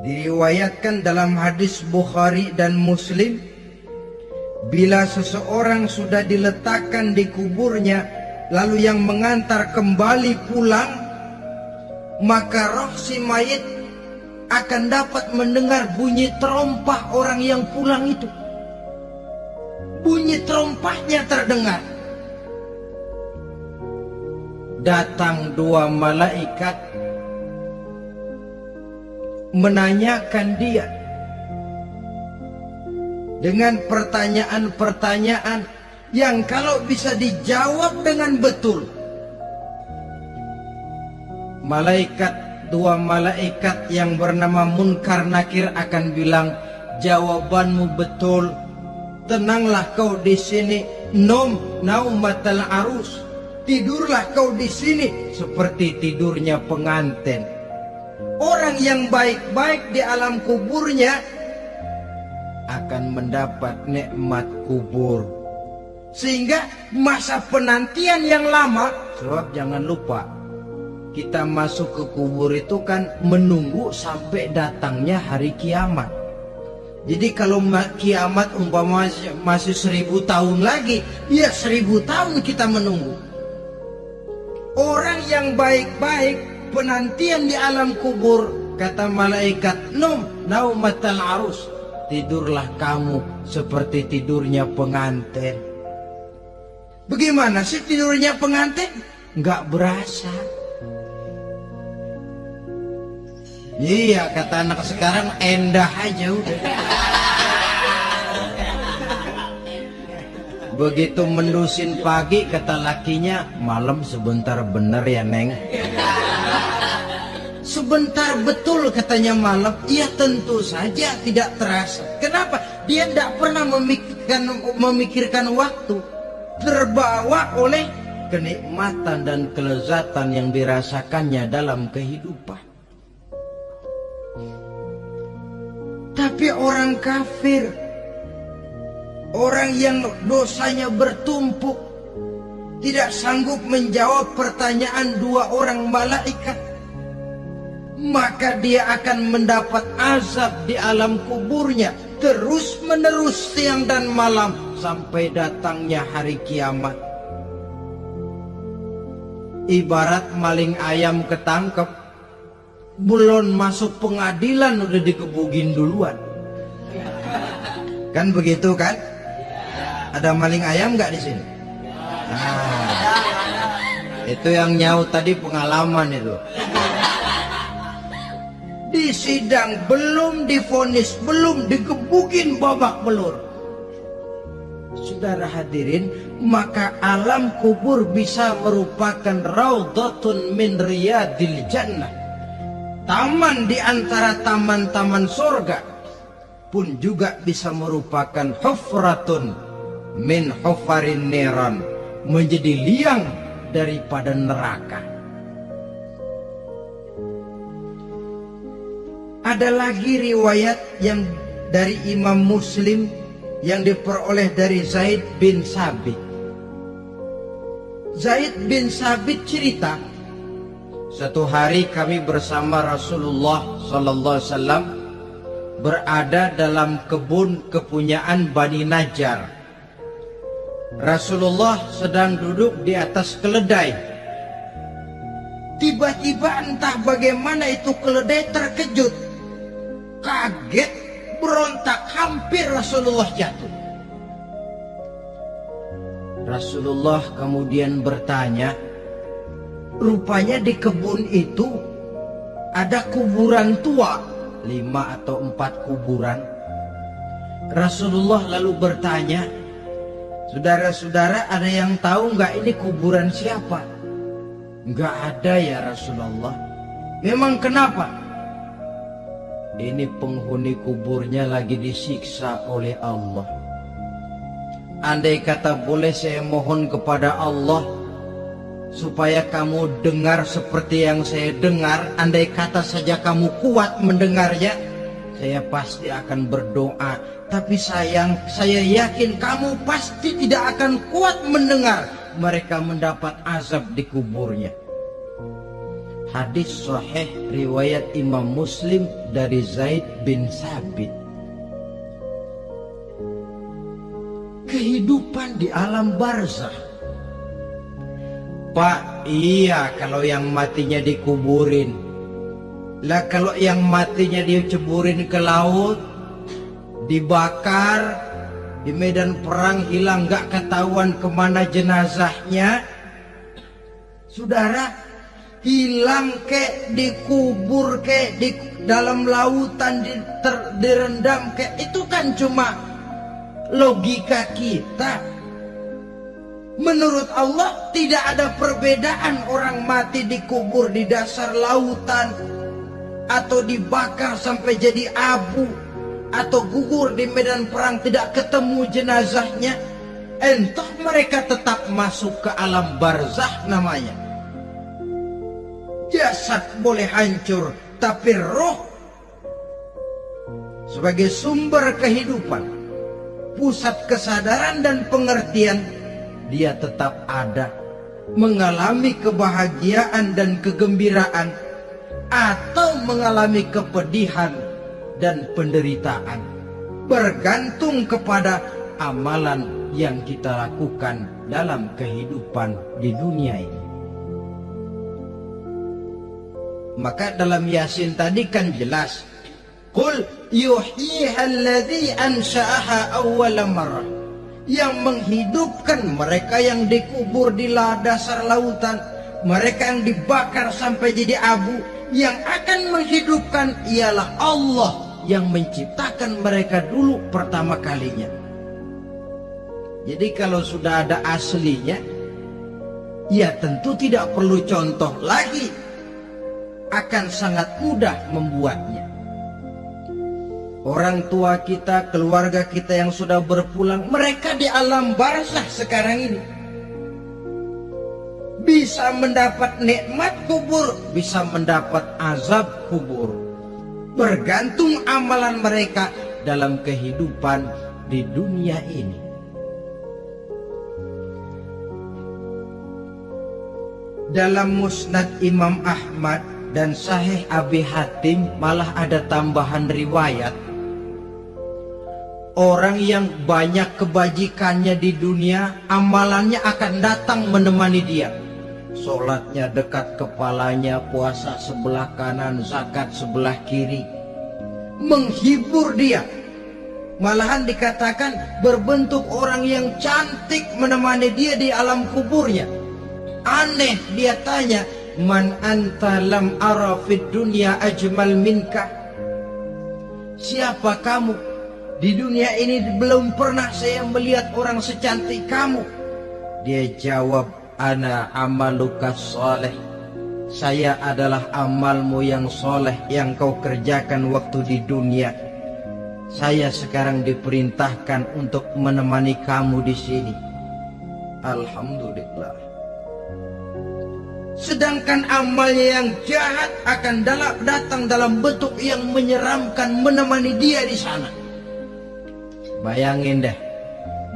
Diriwayatkan dalam hadis Bukhari dan Muslim, bila seseorang sudah diletakkan di kuburnya, lalu yang mengantar kembali pulang, maka roh si mayit akan dapat mendengar bunyi terompah orang yang pulang itu. Bunyi terompahnya terdengar. Datang 2 malaikat menanyakan dia dengan pertanyaan-pertanyaan yang kalau bisa dijawab dengan betul, dua malaikat yang bernama Munkar Nakir akan bilang, jawabanmu betul, tenanglah kau di sini, naumatal arus, tidurlah kau di sini seperti tidurnya pengantin. Orang yang baik-baik di alam kuburnya akan mendapat nikmat kubur. Sehingga masa penantian yang lama, sebab jangan lupa, kita masuk ke kubur itu kan menunggu sampai datangnya hari kiamat. Jadi kalau kiamat umpama masih 1000 tahun lagi, ya 1000 tahun kita menunggu. Orang yang baik-baik penantian di alam kubur, kata malaikat, naumatal arus, tidurlah kamu seperti tidurnya pengantin. Bagaimana sih tidurnya pengantin? Nggak berasa. Iya, kata anak sekarang, endah aja udah. Begitu mendusin pagi, kata lakinya, malam sebentar bener ya Neng. Sebentar betul katanya malam. Iya, tentu saja tidak terasa. Kenapa? Dia tidak pernah memikirkan waktu. Terbawa oleh kenikmatan dan kelezatan yang dirasakannya dalam kehidupan. Tapi orang kafir, orang yang dosanya bertumpuk, tidak sanggup menjawab pertanyaan 2 orang malaikat, maka dia akan mendapat azab di alam kuburnya terus menerus siang dan malam sampai datangnya hari kiamat. Ibarat maling ayam ketangkep, belum masuk pengadilan udah dikebugin duluan. Kan begitu kan? Ada maling ayam nggak di sini? Nah, itu yang nyaut tadi pengalaman itu. Di sidang belum divonis, belum digebukin babak belur. Saudara hadirin, maka alam kubur bisa merupakan raudhatun min riyadil jannah. Taman di antara taman-taman surga pun juga bisa merupakan hufratun min hufarin niran, menjadi liang daripada neraka. Ada lagi riwayat yang dari Imam Muslim yang diperoleh dari Zaid bin Sabit. Zaid bin Sabit cerita, satu hari kami bersama Rasulullah sallallahu alaihi wasallam berada dalam kebun kepunyaan Bani Najjar. Rasulullah sedang duduk di atas keledai. Tiba-tiba entah bagaimana itu keledai terkejut, kaget, berontak, hampir Rasulullah jatuh. Rasulullah kemudian bertanya, rupanya di kebun itu ada kuburan tua, 5 atau 4 kuburan. Rasulullah lalu bertanya, saudara-saudara, ada yang tahu nggak ini kuburan siapa? Nggak ada ya Rasulullah. Memang kenapa? Ini penghuni kuburnya lagi disiksa oleh Allah. Andai kata boleh saya mohon kepada Allah supaya kamu dengar seperti yang saya dengar, andai kata saja kamu kuat mendengarnya, saya pasti akan berdoa. Tapi sayang, saya yakin kamu pasti tidak akan kuat mendengar mereka mendapat azab di kuburnya. Hadis sahih riwayat Imam Muslim dari Zaid bin Sabit. Kehidupan di alam barzakh. Pak, iya kalau yang matinya dikuburin. Lah kalau yang matinya diceburin ke laut, dibakar, di medan perang hilang gak ketahuan kemana jenazahnya. Saudara, hilang kek, dikubur kek, di dalam lautan direndam kek, itu kan cuma logika kita. Menurut Allah tidak ada perbedaan orang mati dikubur di dasar lautan, atau dibakar sampai jadi abu, atau gugur di medan perang tidak ketemu jenazahnya. Entah mereka tetap masuk ke alam barzakh namanya. Jasad boleh hancur, tapi roh sebagai sumber kehidupan, pusat kesadaran dan pengertian, dia tetap ada, mengalami kebahagiaan dan kegembiraan, atau mengalami kepedihan dan penderitaan, bergantung kepada amalan yang kita lakukan dalam kehidupan di dunia ini. Maka dalam Yasin tadi kan jelas, qul yuhyiha alladzi ansha'aha awwala marrah, yang menghidupkan mereka yang dikubur di dasar lautan, mereka yang dibakar sampai jadi abu, yang akan menghidupkan ialah Allah yang menciptakan mereka dulu pertama kalinya. Jadi kalau sudah ada aslinya, ya tentu tidak perlu contoh lagi, akan sangat mudah membuatnya. Orang tua kita, keluarga kita yang sudah berpulang, mereka di alam barzakh sekarang ini bisa mendapat nikmat kubur, bisa mendapat azab kubur, bergantung amalan mereka dalam kehidupan di dunia ini. Dalam Musnad Imam Ahmad dan Sahih Abi Hatim malah ada tambahan riwayat, orang yang banyak kebajikannya di dunia, amalannya akan datang menemani dia. sholatnya dekat kepalanya, puasa sebelah kanan, zakat sebelah kiri. Menghibur dia. Malahan dikatakan berbentuk orang yang cantik menemani dia di alam kuburnya. Aneh, dia tanya, man anta lam ara fid dunya ajmal minka. Siapa kamu? Di dunia ini belum pernah saya melihat orang secantik kamu. Dia jawab, ana amaluka soleh. Saya adalah amalmu yang soleh yang kau kerjakan waktu di dunia. Saya sekarang diperintahkan untuk menemani kamu di sini. Alhamdulillah. Sedangkan amalnya yang jahat akan datang dalam bentuk yang menyeramkan menemani dia di sana. Bayangin deh,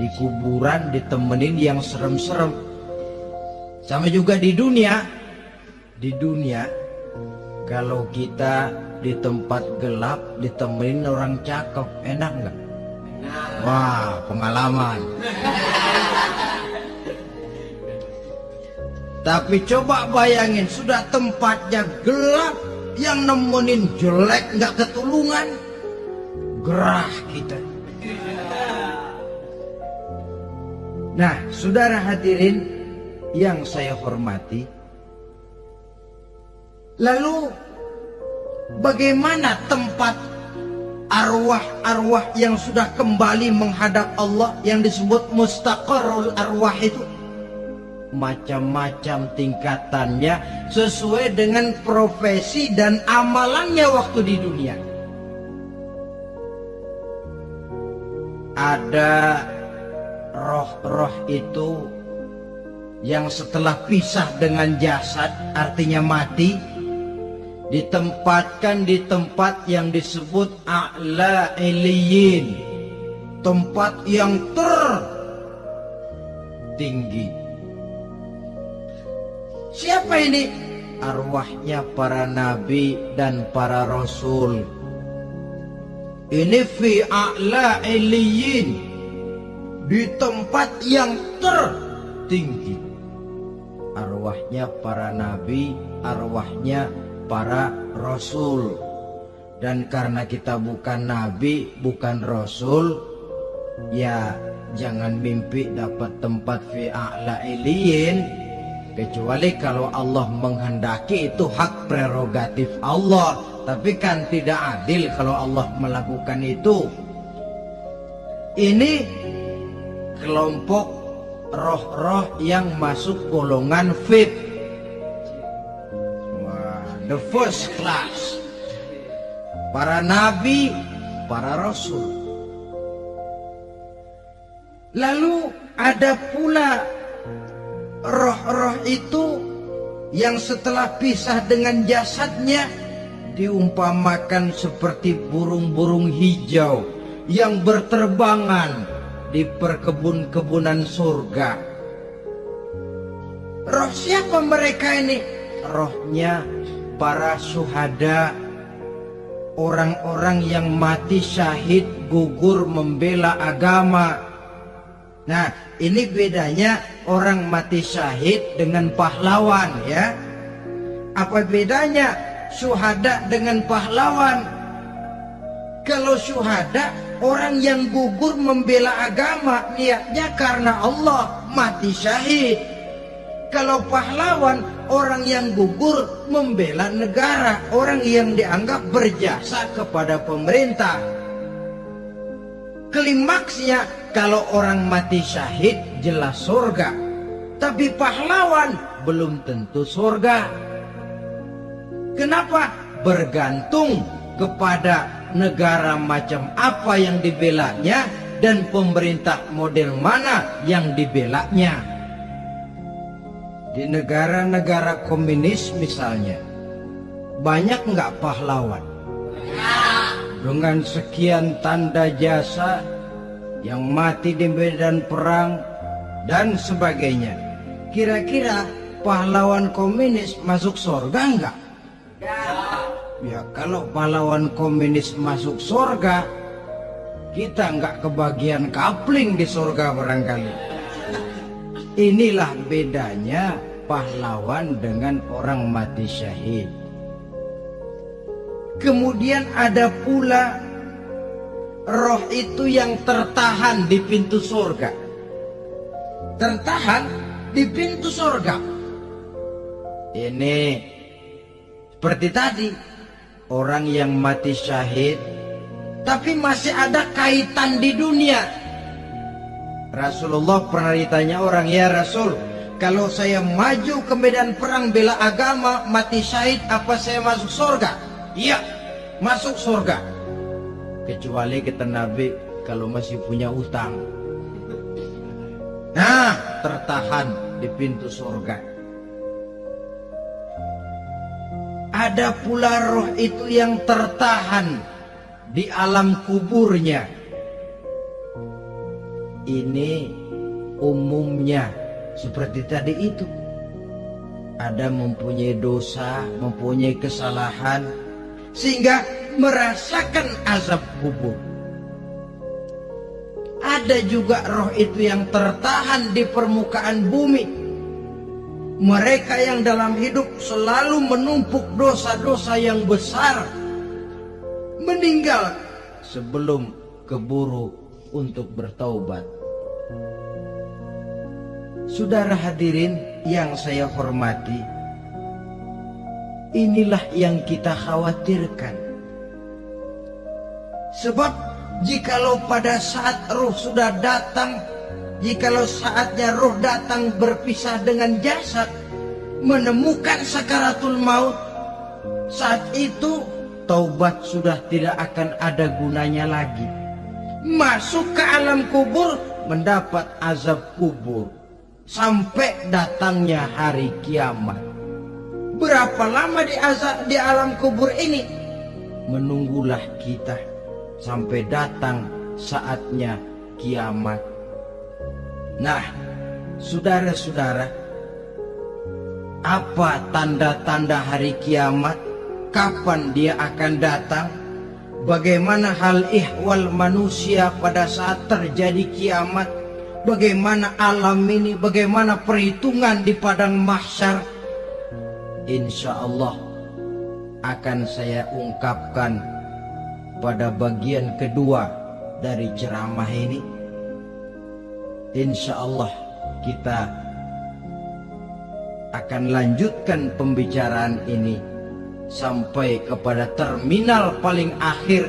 di kuburan ditemenin yang serem-serem. Sama juga di dunia. Di dunia, kalau kita di tempat gelap ditemenin orang cakep, enak nggak? Wah, pengalaman. Tapi coba bayangin, sudah tempatnya gelap, yang nemenin jelek nggak ketulungan, gerah kita. Nah, saudara hadirin yang saya hormati, lalu bagaimana tempat arwah-arwah yang sudah kembali menghadap Allah yang disebut mustaqarrul arwah itu? Macam-macam tingkatannya sesuai dengan profesi dan amalannya waktu di dunia. Ada roh-roh itu yang setelah pisah dengan jasad, artinya mati, ditempatkan di tempat yang disebut a'la iliyin, tempat yang tertinggi. Siapa ini? Arwahnya para nabi dan para rasul. Ini fi a'la iliyin, di tempat yang tertinggi. Arwahnya para nabi, arwahnya para rasul. Dan karena kita bukan nabi, bukan rasul, ya jangan mimpi dapat tempat fi a'la iliyin, kecuali kalau Allah menghendaki. Itu hak prerogatif Allah. Tapi kan tidak adil kalau Allah melakukan itu. Ini kelompok roh-roh yang masuk golongan VIP. The first class. Para nabi, para rasul. Lalu ada pula roh-roh itu yang setelah pisah dengan jasadnya diumpamakan seperti burung-burung hijau yang berterbangan di perkebun-kebunan surga. Roh siapa mereka ini? Rohnya para syuhada, orang-orang yang mati syahid gugur membela agama. Nah, ini bedanya orang mati syahid dengan pahlawan, ya. Apa bedanya syuhada dengan pahlawan? Kalau syuhada, orang yang gugur membela agama, niatnya karena Allah, mati syahid. Kalau pahlawan, orang yang gugur membela negara, orang yang dianggap berjasa kepada pemerintah. Klimaksnya, kalau orang mati syahid jelas surga, tapi pahlawan belum tentu surga. Kenapa? Bergantung kepada negara macam apa yang dibelanya dan pemerintah model mana yang dibelanya. Di negara-negara komunis misalnya, banyak nggak pahlawan? Dengan sekian tanda jasa yang mati di medan perang dan sebagainya. Kira-kira pahlawan komunis masuk surga enggak? Ya, kalau pahlawan komunis masuk surga, kita enggak kebagian kapling di surga barangkali. Inilah bedanya pahlawan dengan orang mati syahid. Kemudian ada pula roh itu yang tertahan di pintu surga. Tertahan di pintu surga. Ini seperti tadi, orang yang mati syahid tapi masih ada kaitan di dunia. Rasulullah pernah ditanya orang, ya Rasul, kalau saya maju ke medan perang bela agama, mati syahid, apa saya masuk surga? Iya, masuk surga. Kecuali kata Nabi, kalau masih punya utang. Nah, tertahan di pintu surga. Ada pula roh itu yang tertahan di alam kuburnya. Ini umumnya seperti tadi itu. Ada mempunyai dosa, mempunyai kesalahan, sehingga merasakan azab kubur. Ada juga roh itu yang tertahan di permukaan bumi. Mereka yang dalam hidup selalu menumpuk dosa-dosa yang besar, meninggal sebelum keburu untuk bertaubat. Saudara hadirin yang saya hormati, inilah yang kita khawatirkan. Sebab jikalau pada saat roh sudah datang, jikalau saatnya roh datang berpisah dengan jasad, menemukan sakaratul maut, saat itu taubat sudah tidak akan ada gunanya lagi. Masuk ke alam kubur, mendapat azab kubur sampai datangnya hari kiamat. Berapa lama di alam kubur ini? Menunggulah kita sampai datang saatnya kiamat. Nah, saudara-saudara, apa tanda-tanda hari kiamat? Kapan dia akan datang? Bagaimana hal ihwal manusia pada saat terjadi kiamat? Bagaimana alam ini? Bagaimana perhitungan di padang mahsyar? Insya Allah akan saya ungkapkan pada bagian kedua dari ceramah ini. Insya Allah kita akan lanjutkan pembicaraan ini sampai kepada terminal paling akhir,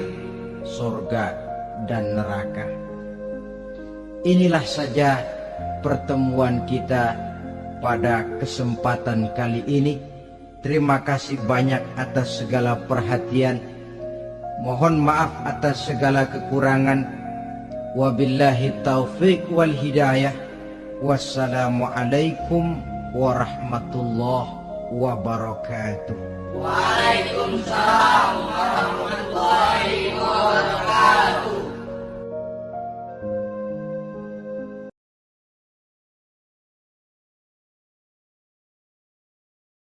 surga dan neraka. Inilah saja pertemuan kita pada kesempatan kali ini. Terima kasih banyak atas segala perhatian. Mohon maaf atas segala kekurangan. Wabillahi taufiq wal hidayah. Wassalamualaikum warahmatullahi wabarakatuh. Waalaikumsalam warahmatullahi wabarakatuh.